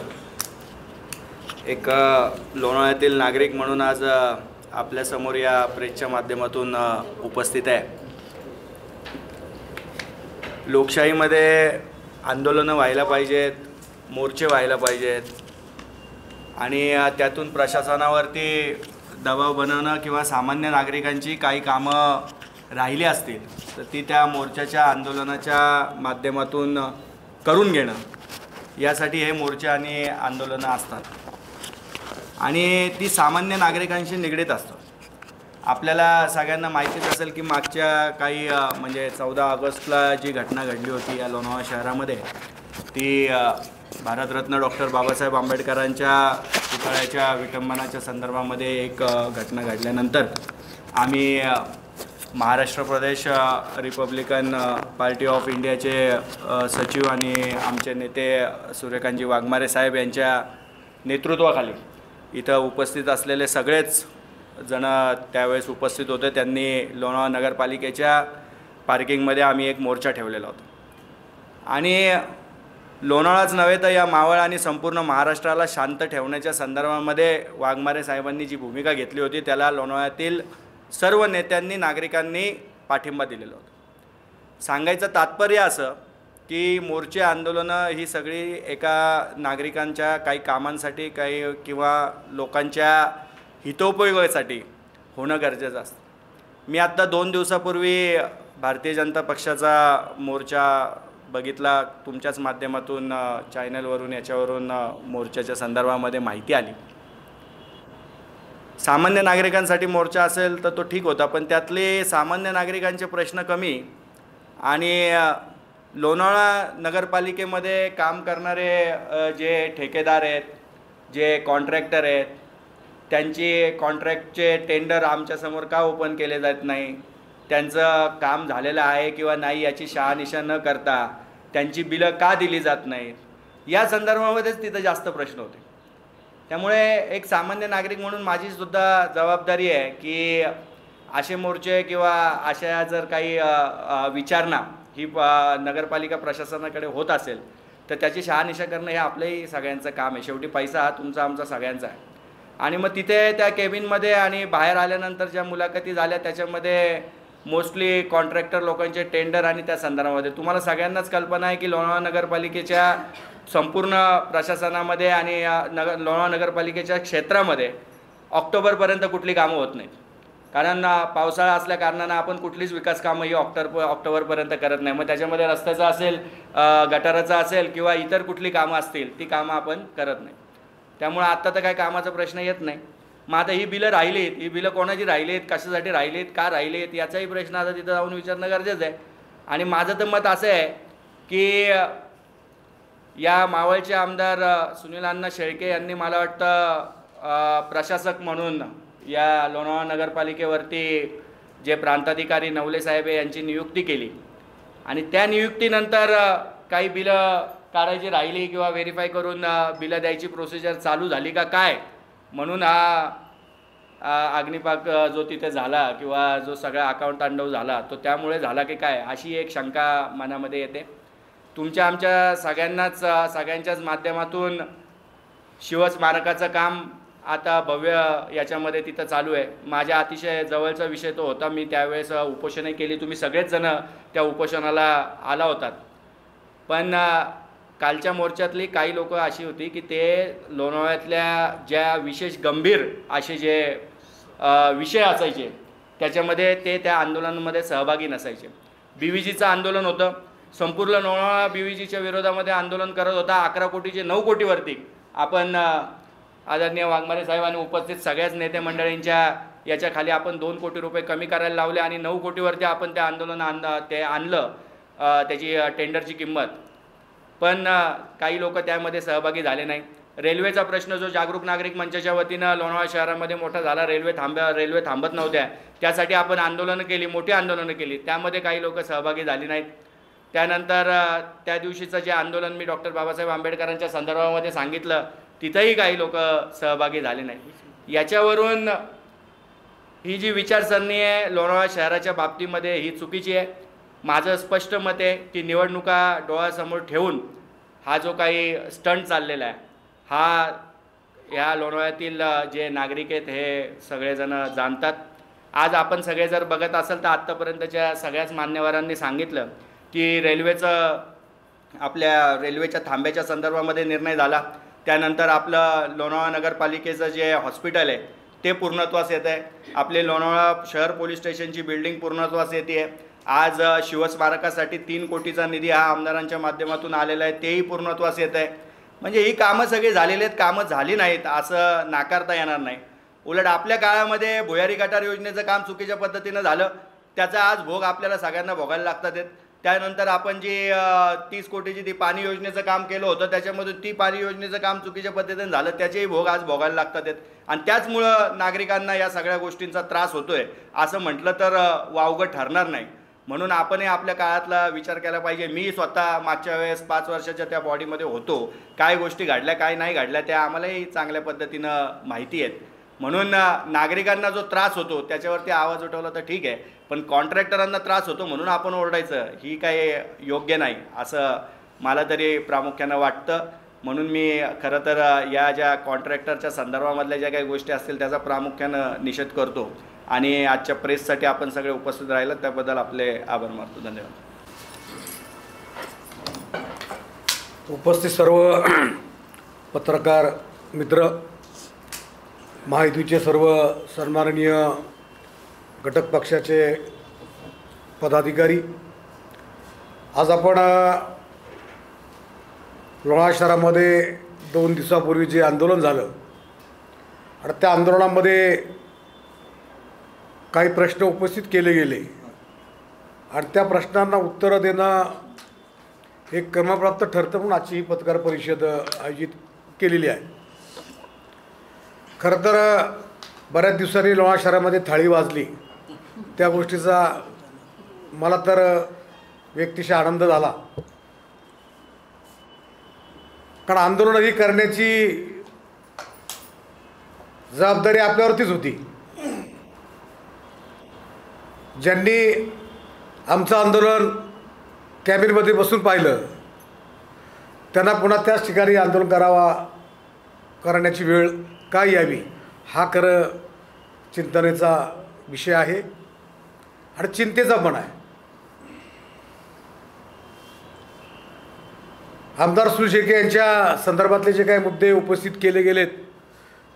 एक लोणावळ्यातील नागरिक म्हणून आज आपल्यासमोर या प्रेसच्या माध्यमातून उपस्थित आहे. लोकशाहीमध्ये आंदोलनं व्हायला पाहिजेत, मोर्चे व्हायला पाहिजेत आणि त्यातून प्रशासनावरती दबाव बनवणं किंवा सामान्य नागरिकांची काही कामं राहिली असतील तर ती त्या मोर्चाच्या आंदोलनाच्या माध्यमातून करून घेणं, यासाठी हे मोर्चे आणि आंदोलनं असतात आणि ती सामान्य नागरिकांशी निगडीत असतात. आपल्याला सगळ्यांना माहितीच असेल की मागच्या काही म्हणजे 14 ऑगस्टला जी घटना घडली होती या लोणावळा शहरामध्ये, ती भारतरत्न डॉक्टर बाबासाहेब आंबेडकरांच्या पुतळ्याच्या विटंबनाच्या संदर्भामध्ये एक घटना घडल्यानंतर आम्ही महाराष्ट्र प्रदेश रिपब्लिकन पार्टी ऑफ इंडियाचे सचिव आणि आमचे नेते सूर्यकांतजी वाघमारे साहेब यांच्या नेतृत्वाखाली इथं उपस्थित असलेले सगळेच जण त्यावेळेस उपस्थित होते. त्यांनी लोणावळा नगरपालिकेच्या पार्किंगमध्ये आम्ही एक मोर्चा ठेवलेला होता आणि लोणावळाच नव्हे तर या मावळ आणि संपूर्ण महाराष्ट्राला शांत ठेवण्याच्या संदर्भामध्ये वाघमारे साहेबांनी जी भूमिका घेतली होती त्याला लोणावळ्यातील सर्व नेत्यांनी, नागरिकांनी पाठिंबा दिलेला होता. सांगायचं तात्पर्य असं की मोर्चे आंदोलनं ही सगळी एका नागरिकांच्या काही कामांसाठी काही किंवा लोकांच्या हितोपयोगासाठी होणं गरजेचं असतं. मी आत्ता 2 दिवसापूर्वी भारतीय जनता पक्षाचा मोर्चा बघितला. तुमच्याच माध्यमातून चॅनलवरून याच्यावरून मोर्चाच्या संदर्भामध्ये माहिती आली. सामान्य नागरिकांसाठी मोर्चा असेल तर तो ठीक होता, पण त्यातले सामान्य नागरिकांचे प्रश्न कमी आणि लोणावळा नगरपालिकेमध्ये काम करणारे जे ठेकेदार आहेत, जे कॉन्ट्रॅक्टर आहेत, त्यांची कॉन्ट्रॅक्टचे टेंडर आमच्यासमोर का ओपन केले जात नाही, त्यांचं काम झालेलं आहे किंवा नाही याची शहानिशा न करता त्यांची बिलं का दिली जात नाहीत, या संदर्भामध्येच तिथं जास्त प्रश्न होते. त्यामुळे एक सामान्य नागरिक म्हणून माझीसुद्धा जबाबदारी आहे की असे मोर्चे किंवा अशा जर काही विचारणा ही नगरपालिका प्रशासनाकडे होत असेल तर त्याची शहानिशा करणं हे आपलंही सगळ्यांचं काम आहे. शेवटी पैसा हा तुमचा आमचा सगळ्यांचा आहे. आणि मग तिथे त्या केबिनमध्ये आणि बाहेर आल्यानंतर ज्या मुलाखती झाल्या त्याच्यामध्ये मोस्टली कॉन्ट्रॅक्टर लोकांचे टेंडर आणि त्या संदर्भामध्ये तुम्हाला सगळ्यांनाच कल्पना आहे की लोणावळा नगरपालिकेच्या संपूर्ण प्रशासनामध्ये आणि लोणावळा नगरपालिकेच्या क्षेत्रामध्ये ऑक्टोबरपर्यंत कुठली कामं होत नाहीत. कारण पावसाळा असल्या कारणानं आपण कुठलीच विकास कामं ही ऑक्टोबरपर्यंत करत नाही. मग त्याच्यामध्ये रस्त्याचं असेल, गटाराचं असेल किंवा इतर कुठली कामं असतील ती कामं आपण करत नाही. त्यामुळे आत्ता तर काही कामाचा प्रश्न येत नाही. मग आता ही बिलं राहिलीत, ही बिलं कोणाची राहिलीत, कशासाठी राहिलीत, का राहिलीत याचाही प्रश्न आता तिथं जाऊन विचारणं गरजेचं आहे. आणि माझं तर मत असं आहे की या मावळचे आमदार सुनील अण्णा शेळके यांनी मला वाटतं प्रशासक म्हणून या लोणावळा नगरपालिकेवरती जे प्रांताधिकारी नवले साहेब यांची नियुक्ती केली आणि त्या नियुक्तीनंतर काही बिलं काढायची राहिली किंवा व्हेरीफाय करून बिलं द्यायची प्रोसिजर चालू झाली का काय म्हणून हा अग्निपाक जो तिथे झाला किंवा जो सगळा अकाउंट तांडव झाला तो त्यामुळे झाला की काय अशी एक शंका मनामध्ये येते. तुमच्या आमच्या सगळ्यांच्याच माध्यमातून शिवस्मारकाचं काम आता भव्य याच्यामध्ये तिथं चालू आहे. माझ्या अतिशय जवळचा विषय तो होता. मी त्यावेळेस उपोषणही केली. तुम्ही सगळेच जण त्या उपोषणाला आला होतात. पण कालच्या मोर्चातली काही लोक अशी होती की ते लोणावळ्यातल्या ज्या विशेष गंभीर असे जे विषय असायचे त्याच्यामध्ये ते त्या आंदोलनामध्ये सहभागी नसायचे. BVGचं आंदोलन होतं. संपूर्ण लोणावळा BVGच्या विरोधामध्ये आंदोलन करत होता. 11 कोटीचे 9 कोटीवरती आपण आदरणीय वाघमारे साहेब आणि उपस्थित सगळ्याच नेते मंडळींच्या याच्या खाली आपण 2 कोटी रुपये कमी करायला लावले आणि 9 कोटीवरती आपण त्या आंदोलन आणलं त्याची टेंडरची किंमत. पण काही लोक त्यामध्ये सहभागी झाले नाही. रेल्वेचा प्रश्न जो जागरूक नागरिक मंचाच्या वतीनं लोणावळा शहरामध्ये मोठा झाला, रेल्वे थांबत नव्हत्या, त्यासाठी आपण आंदोलनं केली, मोठी आंदोलनं केली. त्यामध्ये काही लोक सहभागी झाली नाहीत. त्यानंतर त्या दिवशीचं जे आंदोलन मी डॉक्टर बाबासाहेब आंबेडकरांच्या संदर्भामध्ये सांगितलं तिथंही काही लोक सहभागी झाले नाही. याच्यावरून ही जी विचारसरणी आहे लोणावळा शहराच्या बाबतीमध्ये ही चुकीची आहे. माझं स्पष्ट मत आहे की निवडणुका डोळ्यासमोर ठेवून हा जो काही स्टंट चाललेला आहे हा ह्या लोणावळ्यातील जे नागरिक आहेत हे सगळेजण जाणतात. आज आपण सगळे जर बघत असाल तर आत्तापर्यंतच्या सगळ्याच मान्यवरांनी सांगितलं की आपल्या रेल्वेच्या थांब्याच्या संदर्भामध्ये निर्णय झाला. त्यानंतर आपलं लोणावळा नगरपालिकेचं जे हॉस्पिटल आहे ते पूर्णत्वास येतं आहे. आपले लोणावळा शहर पोलीस स्टेशनची बिल्डिंग पूर्णत्वास येते आहे. आज शिवस्मारकासाठी 3 कोटीचा निधी हा आमदारांच्या माध्यमातून आलेला आहे, तेही पूर्णत्वास येत आहे. म्हणजे ही कामं सगळी झालेली आहेत, कामं झाली नाहीत असं नाकारता येणार नाही. उलट आपल्या काळामध्ये भुयारी गटार योजनेचं काम चुकीच्या पद्धतीनं झालं, त्याचा आज भोग आपल्याला सगळ्यांना भोगायला लागतात आहेत. त्यानंतर आपण जी 30 कोटीची ती पाणी योजनेचं काम केलं होतं त्याच्यामधून ती पाणी योजनेचं काम चुकीच्या पद्धतीने झालं, त्याचेही भोग आज भोगायला लागतात आहेत. आणि त्याचमुळं नागरिकांना या सगळ्या गोष्टींचा त्रास होतो आहे असं म्हटलं तर वावगं ठरणार नाही. म्हणून आपणही आपल्या काळातला विचार केला पाहिजे. मी स्वतः मागच्या वेळेस 5 वर्षाच्या त्या बॉडीमध्ये होतो. काय गोष्टी घडल्या काय नाही घडल्या त्या आम्हालाही चांगल्या पद्धतीनं माहिती आहेत. म्हणून नागरिकांना जो त्रास होतो त्याच्यावरती आवाज उठवला तर ठीक आहे, पण कॉन्ट्रॅक्टरांना त्रास होतो म्हणून आपण ओरडायचं ही काही योग्य नाही असं मला तरी प्रामुख्यानं वाटतं. म्हणून मी खरं तर या ज्या कॉन्ट्रॅक्टरच्या संदर्भामधल्या ज्या काही गोष्टी असतील त्याचा प्रामुख्यानं निषेध करतो. आणि आजच्या प्रेससाठी आपण सगळे उपस्थित राहिलं त्याबद्दल आपले आभार मानतो. धन्यवाद. उपस्थित सर्व पत्रकार मित्र, महायुतीचे सर्व सन्माननीय घटक पक्षाचे पदाधिकारी, आज आपण लोणावळा शहरामध्ये 2 दिवसापूर्वी जे आंदोलन झालं आणि त्या आंदोलनामध्ये काही प्रश्न उपस्थित केले गेले आणि त्या प्रश्नांना उत्तरं देणं एक क्रमप्राप्त ठरतं म्हणून आजची ही पत्रकार परिषद आयोजित केलेली आहे. खरं तर बऱ्याच दिवसांनी लोणावळा शहरामध्ये थाळी वाजली, त्या गोष्टीचा मला तर व्यक्तिशः आनंद झाला. कारण आंदोलन ही करण्याची जबाबदारी आपल्यावरतीच होती. ज्यांनी आमचं आंदोलन कॅबिनमध्ये बसून पाहिलं त्यांना पुन्हा त्याच ठिकाणी आंदोलन करण्याची वेळ का यावी हा खरं चिंतनेचा विषय आहे आणि चिंतेचा पण आहे. आमदार सुनील शेळके यांच्या संदर्भातले जे काही मुद्दे उपस्थित केले गेलेत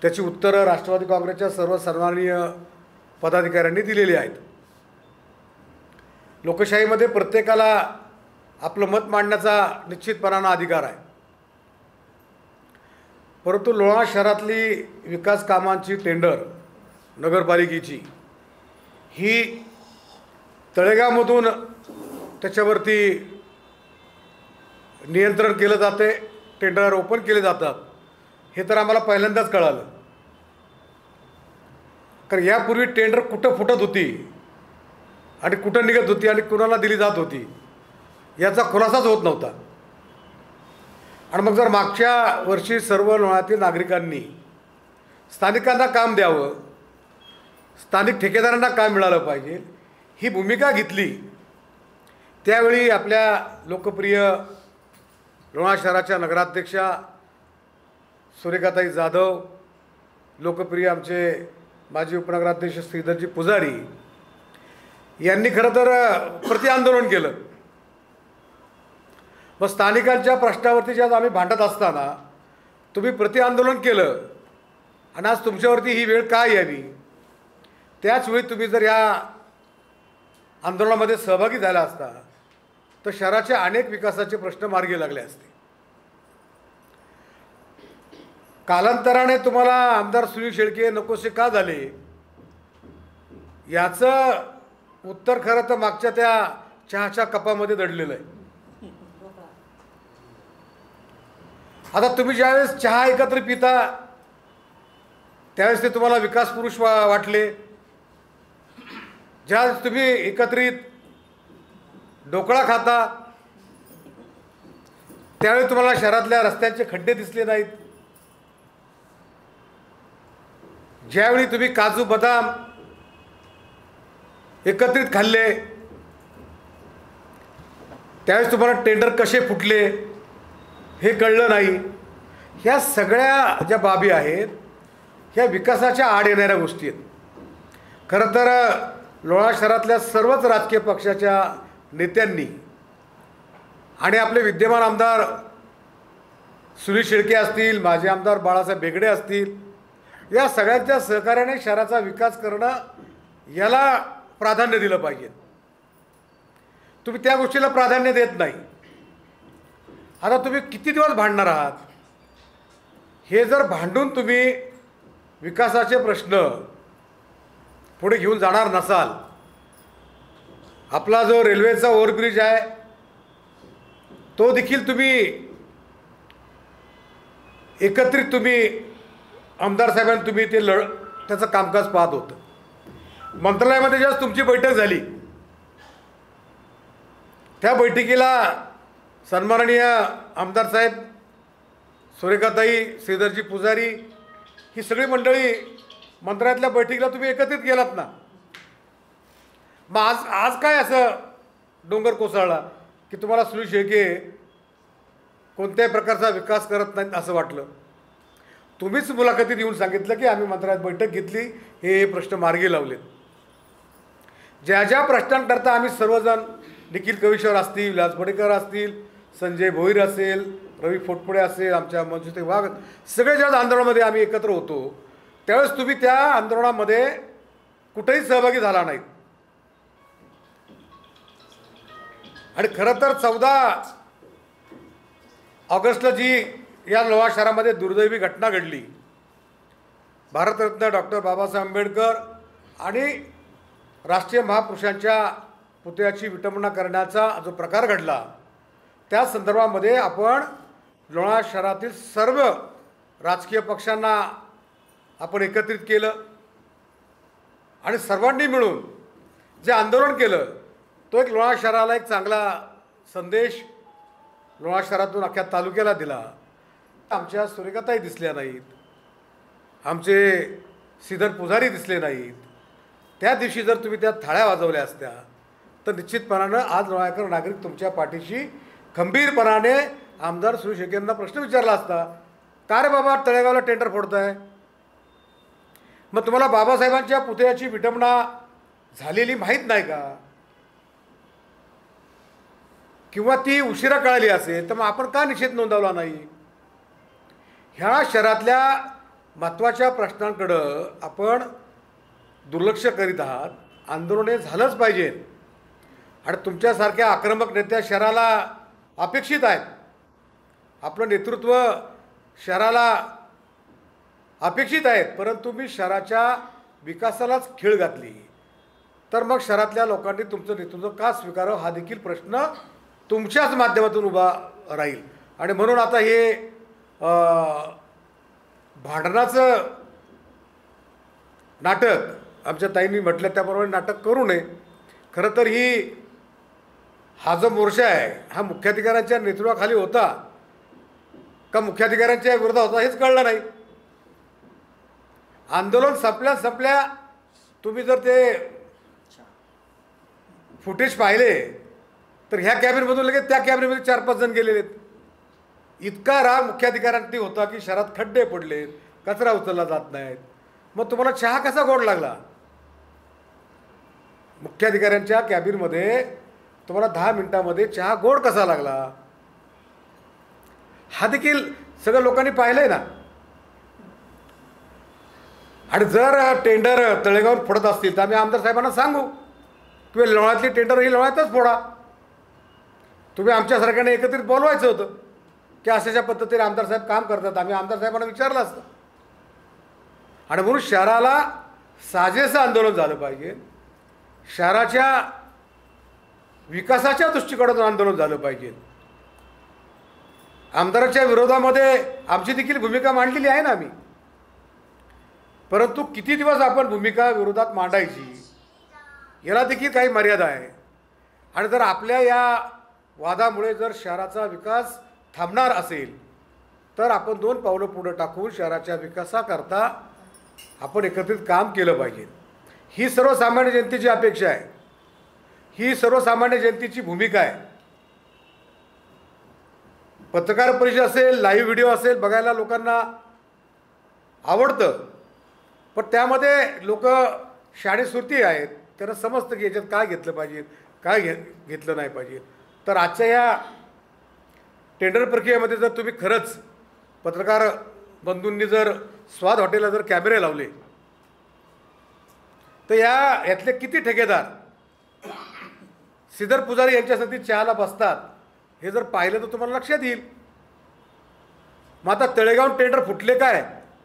त्याची उत्तरं राष्ट्रवादी काँग्रेसच्या सर्व सन्माननीय पदाधिकाऱ्यांनी दिलेली आहेत. लोकशाहीमध्ये प्रत्येकाला आपलं मत मांडण्याचा निश्चितपणानं अधिकार आहे, परंतु लोणावळा शहरातली विकास कामांची टेंडर नगरपालिकेची ही तळेगावमधून त्याच्यावरती नियंत्रण केलं जाते, टेंडर ओपन केले जातात हे तर आम्हाला पहिल्यांदाच कळालं. कारण यापूर्वी टेंडर कुठं फुटत होती आणि कुठं निघत होती आणि कुणाला दिली जात होती याचा खुलासाच होत नव्हता. आणि मग जर मागच्या वर्षी सर्व लोणावळ्यातील नागरिकांनी स्थानिकांना काम द्यावं, स्थानिक ठेकेदारांना काम मिळालं पाहिजे ही भूमिका घेतली, त्यावेळी आपल्या लोकप्रिय लोणावळा शहराच्या नगराध्यक्षा सुरेखाताई जाधव, लोकप्रिय आमचे माजी उपनगराध्यक्ष श्रीधरजी पुजारी यांनी खरं तर प्रतिआंदोलन केलं. मग स्थानिकांच्या प्रश्नावरती ज्यात आम्ही भांडत असताना तुम्ही प्रतिआंदोलन केलं आणि आज तुमच्यावरती ही वेळ का यावी, त्याचवेळी तुम्ही जर या आंदोलनामध्ये सहभागी झाला असता तर शहराचे अनेक विकासाचे प्रश्न मार्गी लागले असते. कालांतराने तुम्हाला आमदार सुनील शेळके नकोसे का झाले याचं उत्तर खरं तर मागच्या त्या चहाच्या कपामध्ये दडलेलं आहे. आता तुम्ही ज्यावेळेस चहा एकत्र पिता त्यावेळेस ते तुम्हाला विकास पुरुष वाटले, ज्यावेळेस तुम्ही एकत्रित ढोकळा खाता त्यावेळी तुम्हाला शहरातल्या रस्त्यांचे खड्डे दिसले नाहीत, ज्यावेळी तुम्ही काजू बदाम एकत्रित खाल्ले त्यावेळेस तुम्हाला टेंडर कसे फुटले हे कळलं नाही. ह्या सगळ्या ज्या बाबी आहेत ह्या विकासाच्या आड येणाऱ्या गोष्टी आहेत. खरं तर लोणावळा शहरातल्या सर्वच राजकीय पक्षाच्या नेत्यांनी आणि आपले विद्यमान आमदार सुनील शेळके असतील, माजी आमदार बाळासाहेब बेगडे असतील, या सगळ्यांच्या सहकार्याने शहराचा विकास करणं याला प्राधान्य दिलं पाहिजे. तुम्ही त्या गोष्टीला प्राधान्य देत नाही. आता तुम्ही किती दिवस भांडणार आहात? हे जर भांडून तुम्ही विकासाचे प्रश्न पुढे घेऊन जाणार नसाल, आपला जो रेल्वेचा ओव्हरब्रिज आहे तो देखील तुम्ही एकत्रित आमदार साहेबांनी तुम्ही ते त्याचं कामकाज पाहत होतं. मंत्रालयामध्ये जेव्हा तुमची बैठक झाली त्या बैठकीला सन्माननीय आमदार साहेब, सुरेखाताई, श्रीधरजी पुजारी ही सगळी मंडळी मंत्रालयातल्या बैठकीला तुम्ही एकत्रित गेलात ना. मग आज काय असं डोंगर कोसळला की तुम्हाला सुनील शेळके कोणत्याही प्रकारचा विकास करत नाहीत असं वाटलं? तुम्हीच मुलाखतीत येऊन सांगितलं की आम्ही मंत्रालयात बैठक घेतली, हे प्रश्न मार्गी लावलेत. ज्या ज्या प्रश्नांकरता आम्ही सर्वजण, निखिल कविश्वर असतील, विलास बडेकर असतील, संजय भोईर असेल, रवी फोटपुडे असेल, आमच्या मनसुते वाघ, सगळे ज्या आंदोलनामध्ये आम्ही एकत्र होतो त्यावेळेस तुम्ही त्या आंदोलनामध्ये कुठेही सहभागी झाला नाहीत. आणि खरं तर 14 ऑगस्टला जी या लोणावळा शहरामध्ये दुर्दैवी घटना घडली, भारतरत्न डॉक्टर बाबासाहेब आंबेडकर आणि राष्ट्रीय महापुरुषांच्या पुतळ्याची विटंबना करण्याचा जो प्रकार घडला त्या संदर्भामध्ये आपण लोणावळा शहरातील सर्व राजकीय पक्षांना आपण एकत्रित केलं आणि सर्वांनी मिळून जे आंदोलन केलं तो एक लोणावळा शहराला एक चांगला संदेश लोणावळा शहरातून अख्ख्या तालुक्याला दिला. आमच्या सुरेखाताई दिसल्या नाहीत, आमचे श्रीधर पुजारी दिसले नाहीत, त्या दिवशी जर तुम्ही त्या थाळ्या वाजवल्या असत्या तर निश्चितपणानं आज लोणाळकर नागरिक तुमच्या पाठीशी खंबीरपणाने आमदार सुनील शेळकेंना प्रश्न विचारला असता, का रे बाबा तळेगावला टेंडर फोडताय? मग तुम्हाला बाबासाहेबांच्या पुतळ्याची विटंबना झालेली माहीत नाही का? किंवा ती उशिरा कळाली असेल तर मग आपण का निषेध नोंदवला नाही? ह्या शहरातल्या महत्त्वाच्या प्रश्नांकडं आपण दुर्लक्ष करीत आहात. आंदोलने झालंच पाहिजे आणि तुमच्यासारख्या आक्रमक नेत्या शहराला अपेक्षित आहेत. आपलं नेतृत्व शहराला अपेक्षित आहेत. परंतु मी शहराच्या विकासालाच खीळ घातली तर मग शहरातल्या लोकांनी तुमचं नेतृत्व का स्वीकारावं हा देखील प्रश्न तुमच्याच माध्यमातून उभा राहील. आणि म्हणून आता हे भांडणाचं नाटक आमच्या ताईंनी म्हटलं त्याप्रमाणे नाटक करू नये. खरं तर हा जो मोर्चा आहे हा मुख्याधिकाऱ्यांच्या नेतृत्वाखाली होता का मुख्याधिकाऱ्यांच्या विरोधात होता हेच कळलं नाही. आंदोलन संपल्या तुम्ही जर ते फुटेज पाहिले तर ह्या कॅबिनमधून लगेच त्या कॅबिनमध्ये 4-5 जण गेलेले आहेत. इतका राग मुख्याधिकाऱ्यांनी होता की शहरात खड्डे पडले, कचरा उचलला जात नाहीत. मग तुम्हाला चहा कसा गोड लागला? मुख्याधिकाऱ्यांच्या कॅबिनमध्ये तुम्हाला 10 मिनिटांमध्ये चहा गोड कसा लागला हा देखील सगळं लोकांनी पाहिलंय ना. आणि जर टेंडर तळेगावात फोडत असतील तर आम्ही आमदार साहेबांना सांगू किंवा लोणावळ्यातली टेंडर ही लोणावळ्यातच फोडा. तुम्ही आमच्यासारख्याने एकत्रित बोलवायचं होतं की अशाच्या पद्धतीने आमदार साहेब काम करतात. आम्ही आमदार साहेबांना विचारलं असतं. आणि म्हणून शहराला साजेसं आंदोलन झालं पाहिजे. शहराच्या विकासाच्या दृष्टिकोनातून आंदोलन झालं पाहिजे. आमदाराच्या विरोधामध्ये आमची देखील भूमिका मांडलेली आहे ना आम्ही. परंतु किती दिवस आपण भूमिका विरोधात मांडायची याला देखील काही मर्यादा आहे. आणि जर आपल्या या वादामुळे जर शहराचा विकास थांबणार असेल तर आपण 2 पावलं पुढं टाकून शहराच्या विकासाकरता आपण एकत्रित काम केलं पाहिजे. ही सर्वसामान्य जनतेची अपेक्षा आहे. ही सर्वसामान्य जनतेची भूमिका आहे. पत्रकार परिषद असेल, लाईव्ह व्हिडिओ असेल बघायला लोकांना आवडतं. पण त्यामध्ये लोक शाणेसुरती आहेत. त्यांना समजतं की याच्यात काय घेतलं पाहिजे काय घेतलं नाही पाहिजे. तर आजच्या या टेंडर प्रक्रियेमध्ये जर तुम्ही खरंच पत्रकार बंधूंनी जर स्वाद हॉटेलला जर कॅमेरे लावले तर यातले किती ठेकेदार श्रीधर पुजारी यांच्यासाठी चहाला बसतात हे जर पाहिलं तर तुम्हाला लक्षात येईल. मग आता तळेगाव टेंडर फुटले काय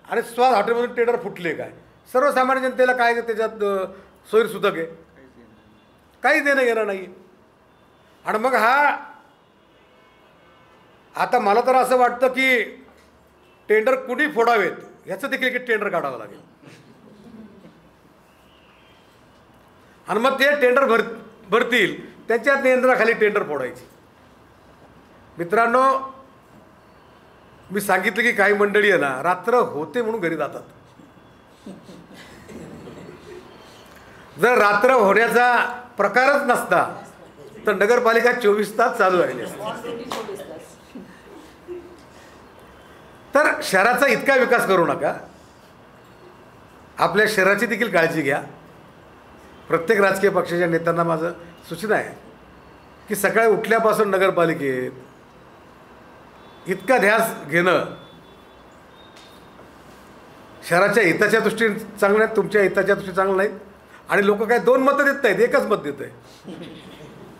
आणि स्वाद हॉटेलमधून टेंडर फुटले काय? सर्वसामान्य जनतेला काय त्याच्यात सोयीसुद्धा आहे? काहीच देणं घेणं नाही. आणि मग आता मला तर असं वाटतं की टेंडर कुणी फोडावेत ह्याचं देखील एक टेंडर काढावं लागेल. आणि मग ते टेंडर भरतील त्यांच्या नियंत्रणाखाली टेंडर फोडायची. मित्रांनो, मी सांगितलं की काही मंडळी आहे ना रात्र होते म्हणून घरी जातात. जर रात्र होण्याचा प्रकारच नसता तर नगरपालिका 24 तास चालू राहिली असती. तर शहराचा इतका विकास करू नका. आपल्या शहराची देखील काळजी घ्या. प्रत्येक राजकीय पक्षाच्या नेत्यांना माझं सूचना आहे की सकाळी उठल्यापासून नगरपालिकेत इतका ध्यास घेणं शहराच्या हिताच्या दृष्टीने चांगलं नाही, तुमच्या हिताच्या दृष्टीने चांगलं नाही. आणि लोक काय 2 मतं देत नाहीत, एकच मत देत आहे.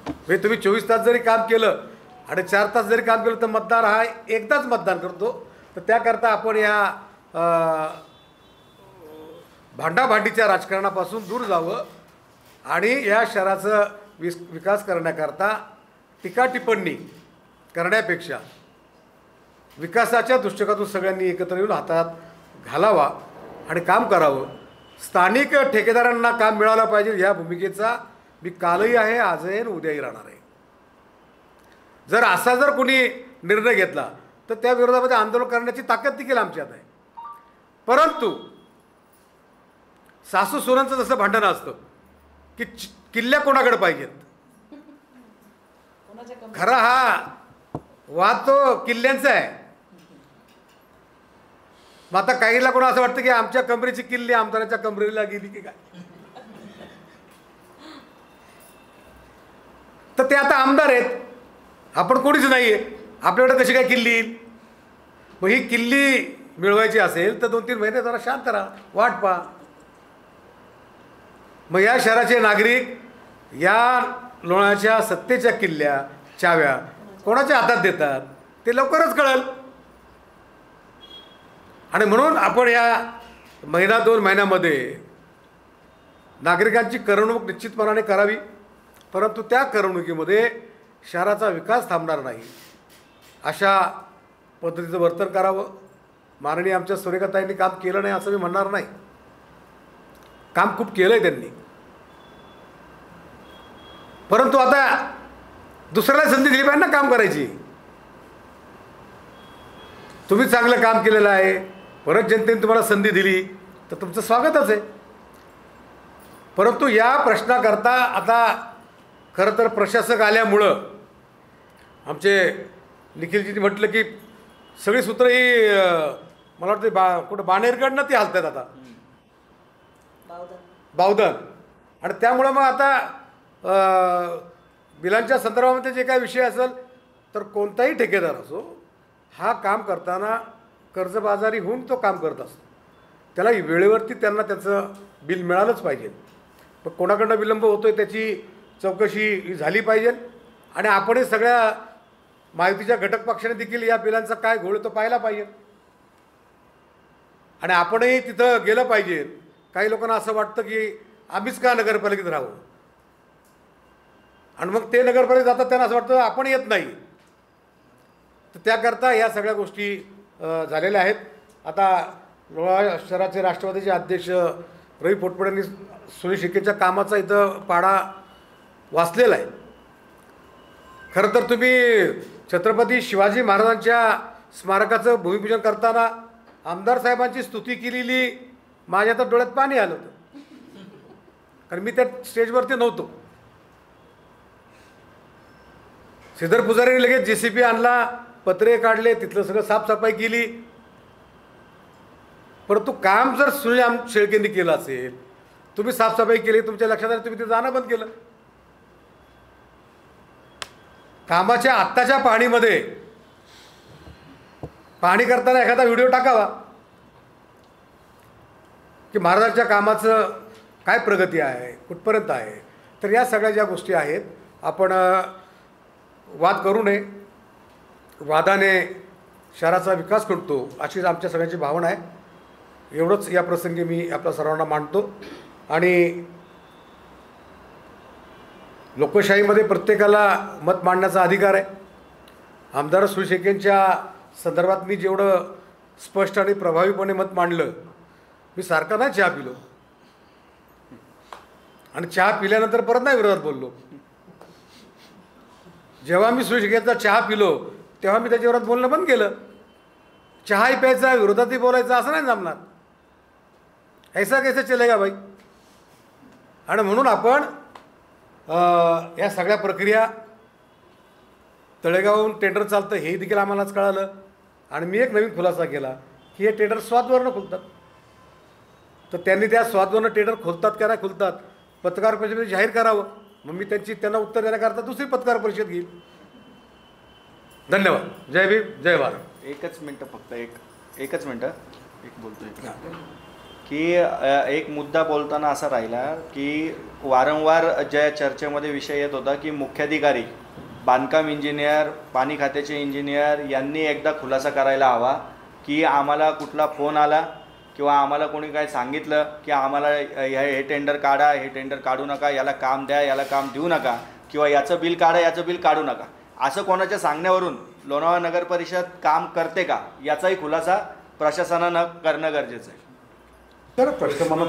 म्हणजे तुम्ही 24 तास जरी काम केलं आणि 4 तास जरी काम केलं तर मतदार हा एकदाच मतदान करतो. तर त्याकरता आपण या भांडाभांडीच्या राजकारणापासून दूर जावं आणि या शहराचं विकास करण्याकरता टीका टिप्पणी करण्यापेक्षा विकासाच्या दृष्टिकोनातून सगळ्यांनी एकत्र येऊन हातात घालावा आणि काम करावं. स्थानिक ठेकेदारांना काम मिळालं पाहिजे ह्या भूमिकेचा मी कालही आहे, आजही आणि उद्याही राहणार आहे. जर असा जर कोणी निर्णय घेतला तर त्या विरोधामध्ये आंदोलन करण्याची ताकद देखील आमच्यात आहे. परंतु सासू सुनांचं जसं भांडण असतं की किल्ल्या कोणाकडे पाहिजेत. खरा हा वाद तो किल्ल्यांचा आहे. मग आता काहीला कोणा असं वाटतं की आमच्या कमरेची किल्ली आमदाराच्या कमरेला गेली की काय. तर ते आता आमदार आहेत, आपण कोणीच नाही आहे, आपल्याकडे कशी काय किल्ली येईल. मग ही किल्ली मिळवायची असेल तर 2-3 महिने जरा शांत राहा, वाट पहा. मग या शहराचे नागरिक या लोणाच्या सत्तेच्या किल्ल्या चाव्या कोणाच्या हातात देतात ते लवकरच कळेल. आणि म्हणून आपण या 1-2 महिन्यामध्ये नागरिकांची करमणूक निश्चितपणाने करावी, परंतु त्या करमणुकीमध्ये शहराचा विकास थांबणार नाही अशा पद्धतीचं वर्तन करावं. माननीय आमच्या सुरेखाताईंनी काम केलं नाही असं मी म्हणणार नाही, काम खूप केलं आहे त्यांनी. परंतु आता दुसऱ्याला संधी दिली पाहिजे ना काम करायची. तुम्ही चांगलं काम केलेलं आहे, परत जनतेने तुम्हाला संधी दिली तर तुमचं स्वागतच आहे. परंतु या प्रश्नाकरता आता खरं तर प्रशासक आल्यामुळं आमचे निखिलजींनी म्हटलं की सगळी सूत्र ही मला वाटतं कुठं बाणेरकडनं ती हालतात आता बावधन. आणि त्यामुळं मग आता बिलांच्या संदर्भामध्ये जे काही विषय असेल तर कोणताही ठेकेदार असो हा काम करताना कर्जबाजारी होऊन तो काम करत असतो. त्याला वेळेवरती त्यांना त्याचं बिल मिळालंच पाहिजे. पण कोणाकडनं विलंब होतो आहे त्याची चौकशी झाली पाहिजे. आणि आपणही सगळ्या महायुतीच्या घटक पक्षाने देखील या बिलांचा काय घोळ तो पाहिला पाहिजे. आणि आपणही तिथं गेलं पाहिजे. काही लोकांना असं वाटतं की आम्हीच का नगरपालिकेत राहू, आणि मग ते नगरपालिकेत जातात त्यांना असं वाटतं आपण येत नाही. तर त्याकरता या सगळ्या गोष्टी झालेल्या आहेत. आता लोहा शहराचे राष्ट्रवादीचे अध्यक्ष रवी पोटपडे यांनी सुनील शिर्केच्या कामाचा इथं पाढा वाचलेला आहे. खरं तर तुम्ही छत्रपती शिवाजी महाराजांच्या स्मारकाचं भूमिपूजन करताना आमदार साहेबांची स्तुती केलेली माझ्या तर डोळ्यात पाणी आलं होतं, कारण मी त्या स्टेजवरती नव्हतो. श्रीधर पुजारीने लगेच JCB आणला, पत्रे काढले, तिथलं सगळं साफसफाई केली. परंतु काम जर सुनील शेळकेंनी केलं असेल, तुम्ही साफसफाई केली, तुमच्या लक्षात आलं, तुम्ही ते जाणं बंद केलं. कामाच्या आत्ताच्या पाहणीमध्ये पाहणी करताना एखादा व्हिडिओ टाकावा की महाराजांच्या कामाचं काय प्रगती आहे, कुठपर्यंत आहे. तर या सगळ्या ज्या गोष्टी आहेत आपण वाद करू नये. वादाने शहराचा विकास करतो अशीच आमच्या सगळ्यांची भावना आहे. एवढंच या प्रसंगी मी आपल्या सर्वांना मांडतो. आणि लोकशाहीमध्ये प्रत्येकाला मत मांडण्याचा अधिकार आहे. आमदार सुनील शेळकेंच्या संदर्भात मी जेवढं स्पष्ट आणि प्रभावीपणे मत मांडलं, मी सारखा नाही चहा पिलो आणि चहा पिल्यानंतर परत नाही विरोधात बोललो. जेव्हा मी सुनील शेळकेंचा चहा पिलो तेव्हा मी त्याच्या विरोधात बोलणं बंद केलं. चहाही प्यायचा, विरोधातही बोलायचं असं नाही जमणार. ऐसा कैसे चलेगा भाई. आणि म्हणून आपण या सगळ्या प्रक्रिया तळेगावहून टेंडर चालतं हे देखील आम्हालाच कळालं. आणि मी एक नवीन खुलासा केला की हे टेंडर स्वादवरनं खुलतात. तर त्यांनी त्या स्वादवरनं टेंडर खोलतात का नाही खुलतात पत्रकार परिषदेमध्ये जाहीर करावं. मग मी त्यांना उत्तर देण्याकरता दुसरी पत्रकार परिषद घेईल. धन्यवाद. जय भीम, जय भारत. एकच मिनटं फक्त एकच मिनटं बोलतोय की एक मुद्दा बोलताना असा राहिला की वारंवार ज्या चर्चेमध्ये विषय येत होता की मुख्याधिकारी, बांधकाम इंजिनियर, पाणी खात्याचे इंजिनियर यांनी एकदा खुलासा करायला हवा की आम्हाला कुठला फोन आला किंवा आम्हाला कोणी काय सांगितलं की आम्हाला हे टेंडर काढा, हे टेंडर काढू नका, याला काम द्या, याला काम देऊ नका, किंवा याचं बिल काढा, याचं बिल काढू नका, असं कोणाच्या सांगण्यावरून लोणावळा नगर परिषद काम करते का याचाही खुलासा प्रशासनानं करणं गरजेचं आहे. तर प्रश्न मला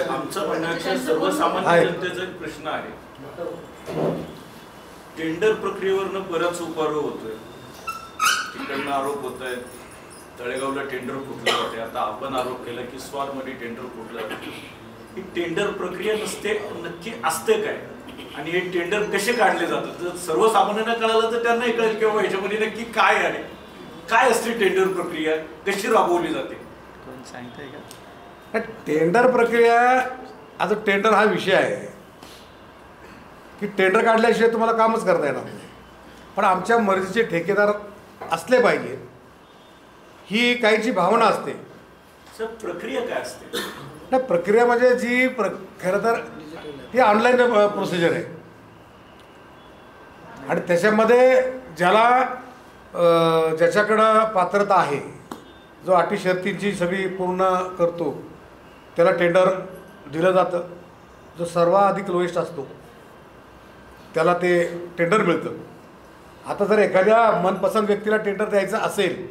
आमचं म्हणण्याचा सर्वसामान्य जनतेचा एक प्रश्न आहे. टेंडर प्रक्रियेवरनं बराच उपारोह होतोय, तिकडनं आरोप होत आहेत तळेगावला टेंडर फुटलं जाते, आता आपण आरोप केला की स्वारमध्ये टेंडर फुटलं जाते. ही टेंडर प्रक्रिया नक्की असते काय आणि हे टेंडर कसे काढले जातात? जर सर्वसामान्यांना कळालं तर त्यांनाही कळेल किंवा ह्याच्यामध्ये नक्की काय आहे, काय असते टेंडर प्रक्रिया, कशी राबवली जाते. कोण सांगताय का? टेंडर प्रक्रिया, आता टेंडर हा विषय आहे की टेंडर काढल्याशिवाय तुम्हाला कामच करता येणार नाही. पण आमच्या मर्जीचे ठेकेदार असले पाहिजे ही काहीची भावना असते. सर प्रक्रिया काय असते? नाही, प्रक्रिया म्हणजे जी खरं तर ती ऑनलाईन प्रोसिजर आहे आणि त्याच्यामध्ये ज्याच्याकडं पात्रता आहे, जो अटी शर्तींची सगळी पूर्ण करतो त्याला टेंडर दिलं जातं. जो सर्वाधिक लोएस्ट असतो त्याला ते टेंडर मिळतं. आता जर एखाद्या मनपसंत व्यक्तीला टेंडर द्यायचं असेल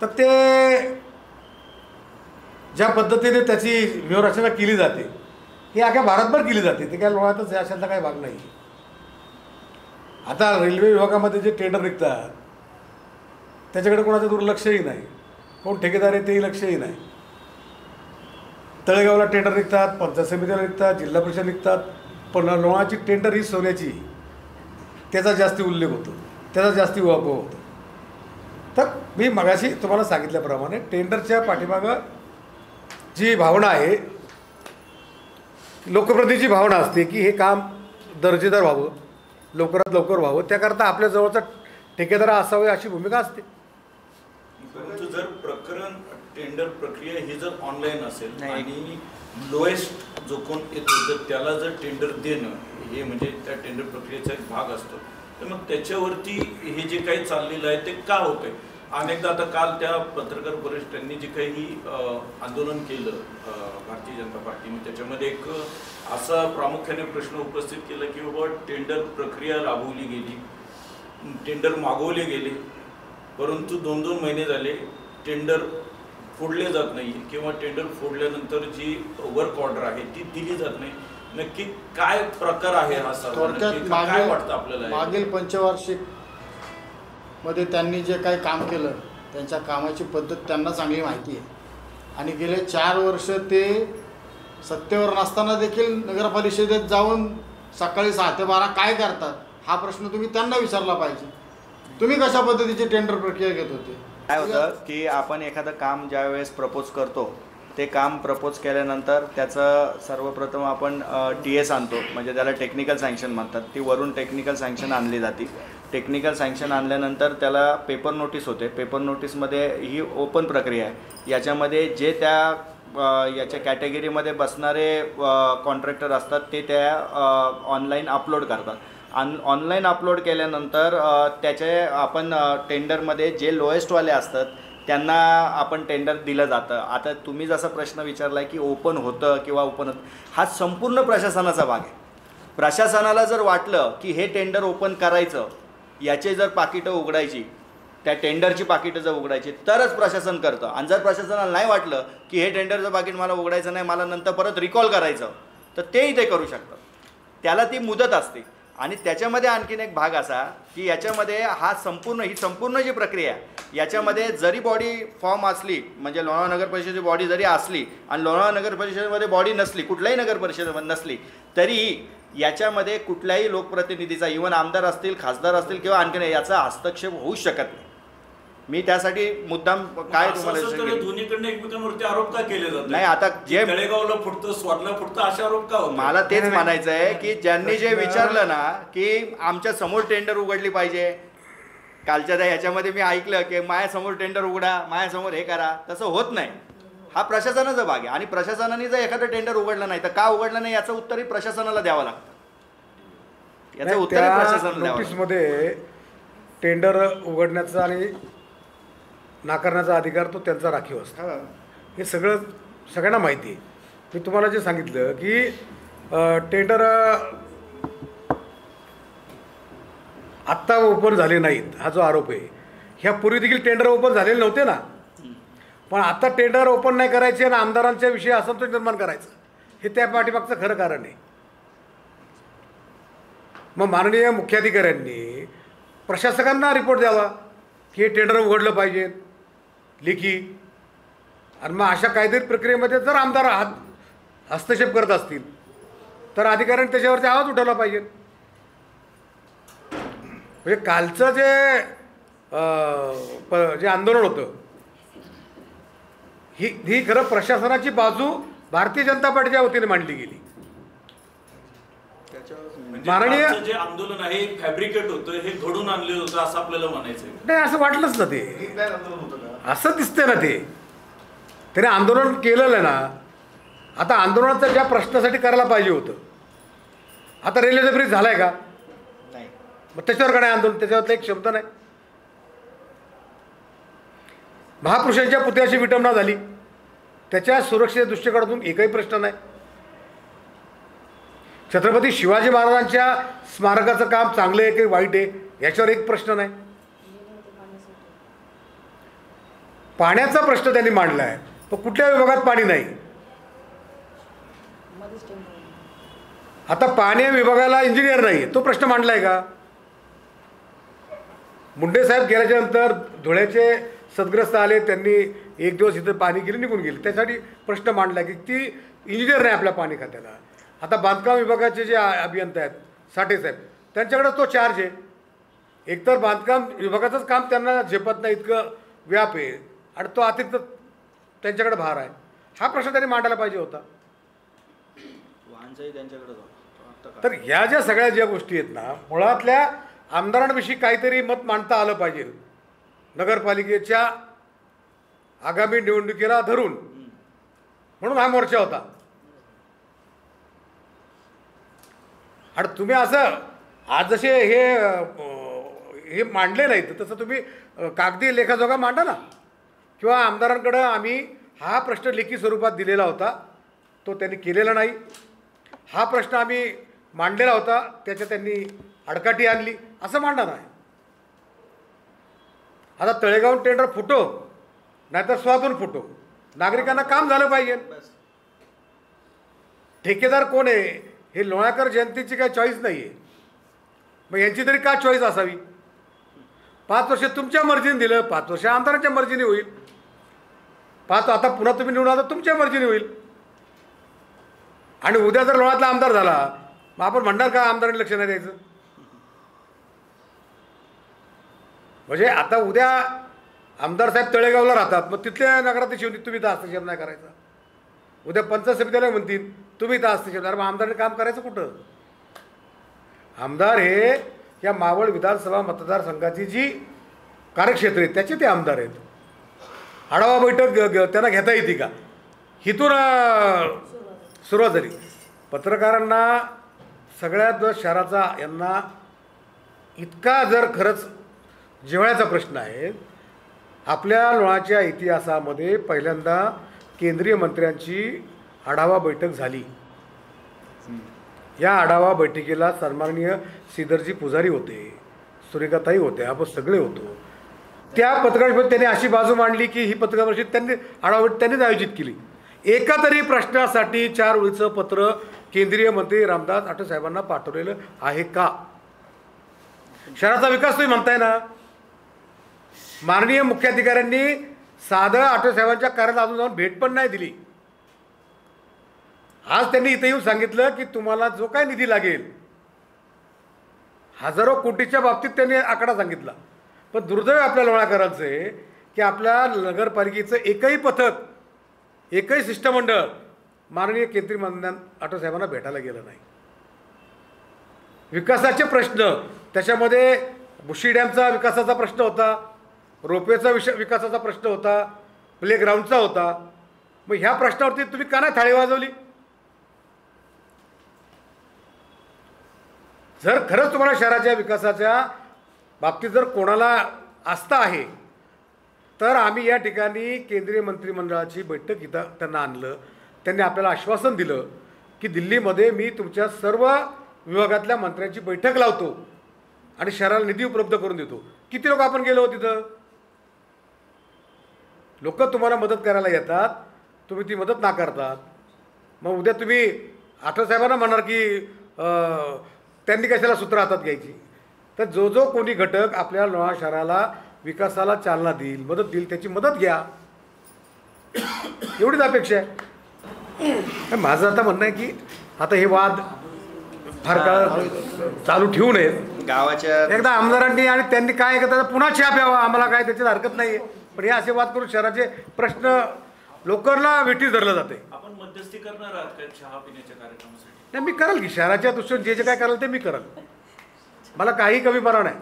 तर ते ज्या पद्धतीने त्याची व्यूहरचना केली जाते ही अख्या भारतभर केली जाते. ते काय लोणातच आहे अशातला काही भाग नाही. आता रेल्वे विभागामध्ये जे टेंडर निघतात त्याच्याकडे कोणाचं दुर्लक्षही नाही, कोण ठेकेदार आहे तेही लक्षही नाही. तळेगावला टेंडर निघतात, पंचायत समितीला निघतात, जिल्हा परिषद निघतात, पण लोणाची टेंडर ही सोन्याची, त्याचा जास्ती उल्लेख होतो, त्याचा जास्ती वापर होतो. तर मी मगाशी तुम्हाला सांगितल्याप्रमाणे टेंडरच्या पाठीमागं जी भावना आहे, लोकप्रतिनिधीची भावना असते की हे काम दर्जेदार व्हावं, लवकरात लवकर व्हावं, त्याकरता आपल्या जवळचा ठेकेदार असावे अशी भूमिका असते. परंतु जर प्रकरण टेंडर प्रक्रिया ही जर ऑनलाईन असेल आणि लोएस्ट जो कोण येतो तर त्याला जर टेंडर देणं हे म्हणजे त्या टेंडर प्रक्रियेचा एक भाग असतो, तर मग त्याच्यावरती हे जे काही चाललेलं आहे ते का होतंय? अनेकदा आता काल त्या पत्रकार वरिष्ठांनी जे काही आंदोलन केलं भारतीय जनता पार्टीने, त्याच्यामध्ये एक असा प्रामुख्याने प्रश्न उपस्थित केला की बाबा टेंडर प्रक्रिया राबवली गेली, टेंडर मागवले गेले, परंतु 2-2 महिने झाले टेंडर फोडले जात नाही किंवा टेंडर फोडल्यानंतर जी वर्क ऑर्डर आहे ती दिली जात नाही. नक्की काय प्रकार आहे हा सर्व? काय वाटतं आपल्याला? मागील पंचवार्षिक मध्ये त्यांनी जे काही काम केलं त्यांच्या कामाची पद्धत त्यांना चांगली माहिती आहे आणि गेले 4 वर्ष ते सत्तेवर नसताना देखील नगरपरिषदेत जाऊन सकाळी 6 ते 12 काय करतात हा प्रश्न तुम्ही त्यांना विचारला पाहिजे. तुम्ही कशा पद्धतीची टेंडर प्रक्रिया घेत होते? काय होतं की आपण एखादं काम ज्या वेळेस प्रपोज करतो ते काम प्रपोज केल्यानंतर त्याचं सर्वप्रथम आपण TS आणतो, म्हणजे त्याला टेक्निकल सँक्शन म्हणतात. ती वरून टेक्निकल सँक्शन आणली जाते. टेक्निकल सँक्शन आणल्यानंतर त्याला पेपर नोटीस होते. पेपर नोटीसमध्ये ही ओपन प्रक्रिया आहे. याच्यामध्ये जे त्या याच्या कॅटेगरीमध्ये बसणारे कॉन्ट्रॅक्टर असतात ते त्या ऑनलाईन अपलोड करतात. ऑनलाईन अपलोड केल्यानंतर त्याचे आपण टेंडरमध्ये जे लोएस्टवाले असतात त्यांना आपण टेंडर दिलं जातं. आता तुम्ही जसा प्रश्न विचारला आहे की ओपन होतं किंवा ओपन होतं, हा संपूर्ण प्रशासनाचा भाग आहे. प्रशासनाला जर वाटलं की हे टेंडर ओपन करायचं, याचे जर पाकिटं उघडायची, त्या टेंडरची पाकिटं जर उघडायची तरच प्रशासन करतं. आणि जर प्रशासनाला नाही वाटलं की हे टेंडरचं पाकिट मला उघडायचं नाही, मला नंतर परत रिकॉल करायचं, तर तेही ते करू शकतात. त्याला ती मुदत असते. आणि त्याच्यामध्ये आणखीन एक भाग असा की याच्यामध्ये ही संपूर्ण जी प्रक्रिया आहे याच्यामध्ये जरी बॉडी फॉर्म असली, म्हणजे लोणावळा नगर परिषदेची बॉडी जरी असली आणि लोणावळा नगर परिषदेमध्ये बॉडी नसली, कुठल्याही नगर परिषदेमध्ये नसली, तरीही याच्यामध्ये कुठल्याही लोकप्रतिनिधीचा, इव्हन आमदार असतील, खासदार असतील किंवा आणखीन याचा हस्तक्षेप होऊ शकत नाही. मी त्यासाठी मुद्दाम काय तुम्हाला दोन्हीकडनं एकमेकांवरती आरोप का केले जातात? नाही, आता जे तळेगावला फुटतं, स्वारला फुटतं असे आरोप का होतात? मला तेच म्हणायचं आहे की ज्यांनी जे विचारलं ना की आमच्या समोर टेंडर उघडली पाहिजे, कालच्या त्या ह्याच्यामध्ये मी ऐकलं की माझ्यासमोर टेंडर उघडा, माझ्यासमोर हे करा, तसं होत नाही. हा प्रशासनाचा भाग आहे आणि प्रशासनाने जर एखादं टेंडर उघडलं नाही तर का उघडलं नाही याचं उत्तरही प्रशासनाला द्यावं लागतं. याचं उत्तरही प्रशासनाला द्यावं. नोटीसमध्ये टेंडर उघडण्याचा आणि नाकारण्याचा अधिकार तो त्यांचा राखीव असतो. हे सगळ्यांना माहिती आहे. मी तुम्हाला जे सांगितलं की टेंडर आत्ता ओपन झाले नाहीत हा जो आरोप आहे, ह्यापूर्वी देखील टेंडर ओपन झालेले नव्हते ना. पण आता टेंडर ओपन नाही करायचे आणि आमदारांच्या विषयी असंतोष निर्माण करायचं, हे त्या पाठीमागचं खरं कारण आहे. मग माननीय मुख्याधिकाऱ्यांनी प्रशासकांना रिपोर्ट द्यावा की हे टेंडर उघडलं पाहिजे, लेखी. आणि मग अशा कायदेशीर प्रक्रियेमध्ये जर आमदार हस्तक्षेप करत असतील तर अधिकाऱ्यांनी त्याच्यावरती आवाज उठवला पाहिजे. म्हणजे कालचं जे आंदोलन होतं ही खरं प्रशासनाची बाजू भारतीय जनता पार्टीच्या वतीने मांडली गेली. माननीय जे आंदोलन आहे हे फॅब्रिकेट होतं, हे घडून आणलेलं होतं असं आपल्याला म्हणायचं नाही, असं वाटलंच ना. ते असं दिसतंय ना. त्याने आंदोलन केलेलं आहे ना. आता आंदोलनाचं ज्या प्रश्नासाठी करायला पाहिजे होतं, आता रेल्वेचा ब्रिज झालाय का? नाही. मग त्याच्यावर का नाही आंदोलन? त्याच्यावर एक शब्द नाही. महापुरुषांच्या पुतळ्याची विटंबना झाली, त्याच्या सुरक्षेच्या दृष्टिकोनातून एकही प्रश्न नाही. छत्रपती शिवाजी महाराजांच्या स्मारकाचं काम चांगलं आहे की वाईट आहे याच्यावर एक प्रश्न नाही. पाण्याचा प्रश्न त्यांनी मांडला आहे, पण कुठल्या विभागात पाणी नाही. आता पाणी विभागाला इंजिनियर नाही, तो प्रश्न मांडला आहे का? मुंडे साहेब गेल्याच्या नंतर धुळ्याचे सदग्रस्त आले, त्यांनी एक दिवस इथं पाणी गेले, निघून गेले. त्यासाठी प्रश्न मांडला की ती इंजिनियर नाही आपल्या पाणी खात्याला. आता बांधकाम विभागाचे जे अभियंता आहेत साठे साहेब, त्यांच्याकडे तो चार्ज आहे. एकतर बांधकाम विभागाचंच काम त्यांना झेपत नाही, इतकं व्याप आहे, आणि तो अतिरिक्त त्यांच्याकडे भार आहे. हा प्रश्न त्यांनी मांडायला पाहिजे होता. तर ह्या ज्या सगळ्या ज्या गोष्टी आहेत ना, मुळातल्या आमदारांविषयी काहीतरी मत मांडता आलं पाहिजे. नगरपालिकेच्या आगामी निवडणुकीला धरून म्हणून हा मोर्चा होता. आणि तुम्ही असं आज जसे हे मांडले नाहीत तसं तुम्ही कागदी लेखाजोखा मांडा ना. किंवा आमदारांकडं आम्ही हा प्रश्न लेखी स्वरूपात दिलेला होता, तो त्यांनी केलेला नाही. हा प्रश्न आम्ही मांडलेला होता, त्याच्यात त्यांनी आडकाठी आणली, असं मांडणार आहे. आता तळेगाव टेंडर फुटो नाहीतर स्वातून फुटो, नागरिकांना काम झालं पाहिजे. ठेकेदार कोण आहे हे लोणाळकर जनतेची काय चॉईस नाही आहे. मग यांची तरी का चॉईस असावी? 5 वर्ष तुमच्या मर्जीने दिलं, 5 वर्ष आमदारांच्या मर्जीने होईल. आता पुन्हा तुम्ही निवडून आता तुमच्या मर्जीने होईल. आणि उद्या जर लोणातला आमदार झाला, मग आपण म्हणणार का आमदारांनी लक्ष नाही द्यायचं? म्हणजे आता उद्या आमदार साहेब तळेगावला राहतात, मग तिथल्या नगराध्यक्ष तुम्ही तर हस्तक्षेप नाही करायचा. उद्या पंचायत समितीला म्हणतील तुम्ही तर हस्तक्षेप, मग आमदारांनी काम करायचं कुठं? आमदार हे या मावळ विधानसभा मतदारसंघाची जी कार्यक्षेत्र आहेत त्याचे ते आमदार आहेत. आढावा बैठक त्यांना घेता येते का? इथून सुरुवात झाली. पत्रकारांना सगळ्यात शहराचा यांना इतका जर खरंच जिव्हाळ्याचा प्रश्न आहे. आपल्या लोणाच्या इतिहासामध्ये पहिल्यांदा केंद्रीय मंत्र्यांची आढावा बैठक झाली. या आढावा बैठकीला सन्माननीय श्रीधरजी पुजारी होते, सुरेखाताई होत्या, आपण सगळे होतो. त्या पत्रकार परिषदेत त्यांनी अशी बाजू मांडली की ही पत्रकार परिषद त्यांनी आढावा बैठक त्यांनीच आयोजित केली. एका तरी प्रश्नासाठी 4 ओळीचं पत्र केंद्रीय मंत्री रामदास आठवले साहेबांना पाठवलेलं आहे का? शहराचा विकास तुम्ही म्हणताय ना. माननीय मुख्याधिकाऱ्यांनी साधं आठवले साहेबांच्या कार्यालयात अजून जाऊन भेट पण नाही दिली. आज त्यांनी इथे येऊन सांगितलं की तुम्हाला जो काय निधी लागेल, हजारो कोटीच्या बाबतीत त्यांनी आकडा सांगितला. पण दुर्दैव आपल्या लोणाकरांचं आहे की आपल्या नगरपालिकेचं एकही पथक, एकही शिष्टमंडळ माननीय केंद्रीय मंत्री आठवले साहेबांना भेटायला गेलं नाही. विकासाचे प्रश्न, त्याच्यामध्ये बुशी डॅमचा विकासाचा प्रश्न होता, रोपवेचा विकासाचा प्रश्न होता, प्लेग्राऊंडचा होता. मग ह्या प्रश्नावरती तुम्ही का नाही थाळी वाजवली? जर खरंच तुम्हाला शहराच्या विकासाच्या बाबतीत जर कोणाला आस्था आहे तर आम्ही या ठिकाणी केंद्रीय मंत्रिमंडळाची बैठक इथं त्यांना आणलं. त्यांनी आपल्याला आश्वासन दिलं की दिल्लीमध्ये मी तुमच्या सर्व विभागातल्या मंत्र्यांची बैठक लावतो आणि शहराला निधी उपलब्ध करून देतो. किती लोक आपण गेलो तिथं? लोक तुम्हाला मदत करायला येतात, तुम्ही ती मदत नाकारतात. मग उद्या तुम्ही आठवले साहेबांना म्हणणार की त्यांनी कशाला सूत्र हातात घ्यायची? तर जो कोणी घटक आपल्या लोणार शहराला विकासाला चालना देईल, मदत देईल, त्याची मदत घ्या, एवढीच अपेक्षा आहे. माझं आता म्हणणं आहे की आता हे वाद फार काळ चालू ठेवू नयेत. गावाच्या एकदा आमदारांनी आणि त्यांनी काय करतात, पुन्हा चहा प्यावा, आम्हाला काय त्याच्यात हरकत नाही आहे. पण हे असे वाद करून शहराचे प्रश्न लोकांना वेठी धरलं जाते. आपण मध्यस्थी करणार आहात काय चहा पिण्याच्या कार्यक्रमासाठी? नाही, मी कराल की शहराच्या दृष्टीने जे जे काय कराल ते मी कराल. मला काही कमीपणा नाही.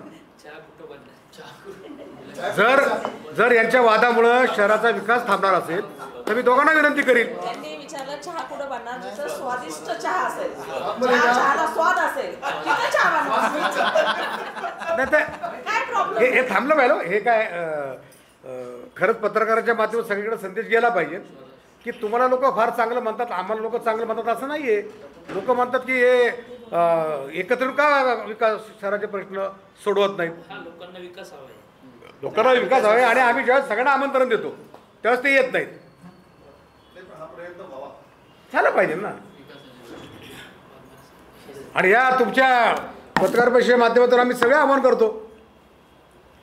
जर यांच्या वादामुळं शहराचा विकास थांबणार असेल तर मी दोघांना विनंती करीन. त्यांनी विचारलं चहा कुठं बनणार, जिथं स्वादिष्ट चहा असेल, चहाला स्वाद असेल तिथं चहा बनवा. नाही तर काय प्रॉब्लेम? हे थांबलं पाहिजे. हे काय खरंच पत्रकाराच्या माध्यमातून सगळीकडे संदेश गेला पाहिजे की तुम्हाला लोक फार चांगलं म्हणतात, आम्हाला लोक चांगलं म्हणतात असं नाही आहे. लोक म्हणतात की हे एकत्र का विकास शहराचे प्रश्न सोडवत नाहीत. लोकांना विकास हवा आहे, लोकांना विकास हवा आहे आणि आम्ही ज्यावेळेस सगळ्यांना आमंत्रण देतो त्यावेळेस ते येत नाहीत. झालं पाहिजे ना. आणि या तुमच्या पत्रकार परिषदेच्या माध्यमातून आम्ही सगळे आवाहन करतो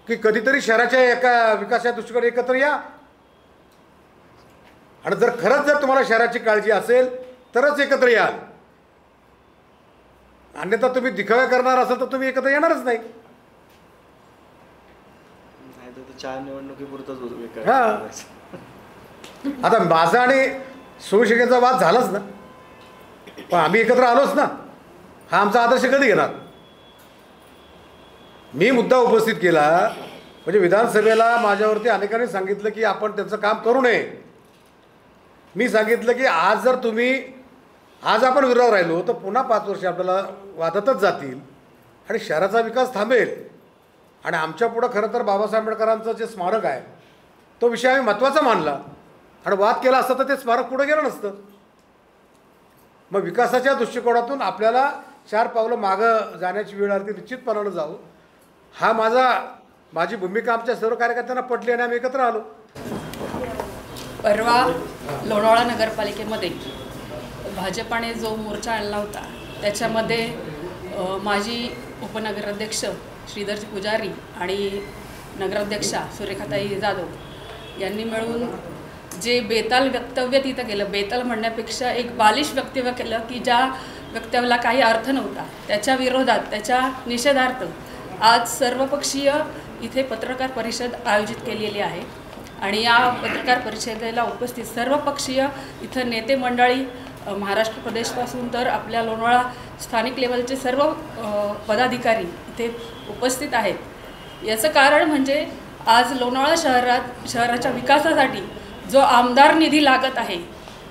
की कधीतरी शहराच्या एका विकासाच्या दृष्टीकडे एकत्र या. आणि जर खरंच जर तुम्हाला शहराची काळजी असेल तरच एकत्र याल, अन्यथा तुम्ही दिखावे करणार असाल तर तुम्ही एकत्र येणारच नाही. चहा निवडणुकीपुरतच हां, आता माझा आणि शिवसेनेचा वाद झालाच ना, पण आम्ही एकत्र आलोच ना. हा आमचा आदर्श कधी घेणार? मी मुद्दा उपस्थित केला म्हणजे विधानसभेला माझ्यावरती अनेकांनी सांगितलं की आपण त्याचं काम करू नये. मी सांगितलं की आज जर आज आपण विरोधात राहिलो तर पुन्हा 5 वर्ष आपल्याला वादातच जातील आणि शहराचा विकास थांबेल. आणि आमच्या पुढं खरं तर बाबासाहेब आंबेडकरांचं जे स्मारक आहे तो विषय आम्ही महत्त्वाचा मानला आणि वाद केला असता तर ते स्मारक पुढं गेलं नसतं. मग विकासाच्या दृष्टिकोनातून आपल्याला 4 पावलं मागं जाण्याची वेळ आली, निश्चितपणानं जाऊ. हा माझी भूमिका आमच्या सर्व कार्यकर्त्यांना पटली आणि आम्ही एकत्र आलो. परवा लोणावळा नगरपालिकेमध्ये भाजपाने जो मोर्चा आणला होता त्याच्यामध्ये माजी उपनगराध्यक्ष श्रीधरजी पुजारी आणि नगराध्यक्षा सुरेखाताई जाधव यांनी मिळून जे बेताल वक्तव्य तिथं केलं, बेताल म्हणण्यापेक्षा एक बालिश वक्तव्य केलं की ज्या वक्तव्याला काही अर्थ नव्हता, त्याच्या विरोधात, त्याच्या निषेधार्थ आज सर्वपक्षीय इथे पत्रकार परिषद आयोजित केलेली आहे. आणि या पत्रकार परिषदेला उपस्थित सर्वपक्षीय इथं नेते मंडळी महाराष्ट्र प्रदेशपासून तर आपल्या लोणावळा स्थानिक लेवलचे सर्व पदाधिकारी इथे उपस्थित आहेत. याचं कारण म्हणजे आज लोणावळा शहराच्या विकासासाठी जो आमदार निधी लागत आहे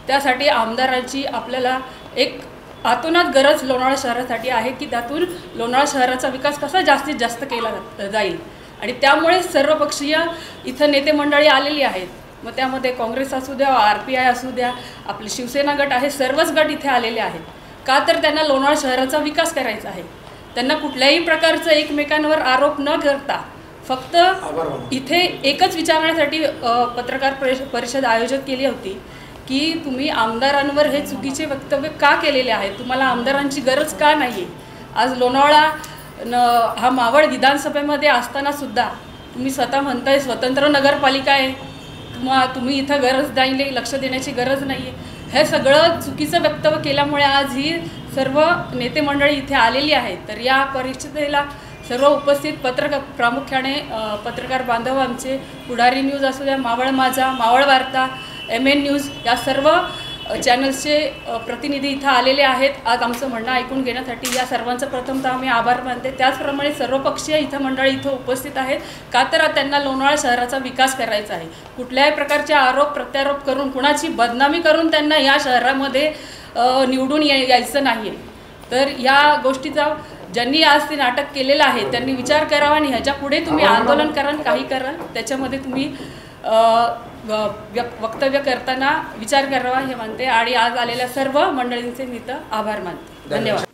त्यासाठी आमदारांची आपल्याला एक आतोनात गरज लोणावळा शहरासाठी आहे की त्यातून लोणावळा शहराचा विकास कसा जास्तीत जास्त केला जाईल. आणि त्यामुळे सर्वपक्षीय इथं नेते मंडळी आलेली आहेत. मग त्यामध्ये काँग्रेस असू द्या, RPI असू द्या, आपले शिवसेना गट आहे, सर्वच गट इथे आलेले आहेत. का तर त्यांना लोणावळा शहराचा विकास करायचा आहे. त्यांना कुठल्याही प्रकारचं एकमेकांवर आरोप न करता फक्त इथे एकच विचारण्यासाठी पत्रकार परिषद आयोजित केली होती की तुम्ही आमदारांवर हे चुकीचे वक्तव्य का केलेले आहेत, तुम्हाला आमदारांची गरज का नाही आहे. आज लोणावळा हा मावळ विधानसभेमध्ये असतानासुद्धा तुम्ही स्वतः म्हणताय स्वतंत्र नगरपालिका आहे, तुम्ही इथं गरज नाही, लक्ष देण्याची गरज नाही आहे. हे सगळं चुकीचं वक्तव्य केल्यामुळे आज ही सर्व नेते मंडळी इथे आलेली आहेत. तर या परिषदेला सर्व उपस्थित प्रामुख्याने पत्रकार बांधव आमचे पुढारी न्यूज असू द्या, मावळ माझा, मावळ वार्ता, MN न्यूज या सर्व चॅनल्सचे प्रतिनिधी इथं आलेले आहेत. आज आमचं म्हणणं ऐकून घेण्यासाठी या सर्वांचं प्रथमतः आम्ही आभार मानते. त्याचप्रमाणे सर्वपक्षीय इथं मंडळी इथं उपस्थित आहेत का तर त्यांना लोणावळा शहराचा विकास करायचा आहे. कुठल्याही प्रकारचे आरोप प्रत्यारोप करून कुणाची बदनामी करून त्यांना या शहरामध्ये निवडून यायचं नाही आहे. तर या गोष्टीचा ज्यांनी आज ते नाटक केलेलं आहे त्यांनी विचार करावा आणि ह्याच्या पुढे तुम्ही आंदोलन कराल, काही कराल, त्याच्यामध्ये तुम्ही वक्तव्य करताना विचार करावा हे मानते. आणि आज आलेल्या सर्व मंडळींचे मी तर आभार मानते. धन्यवाद.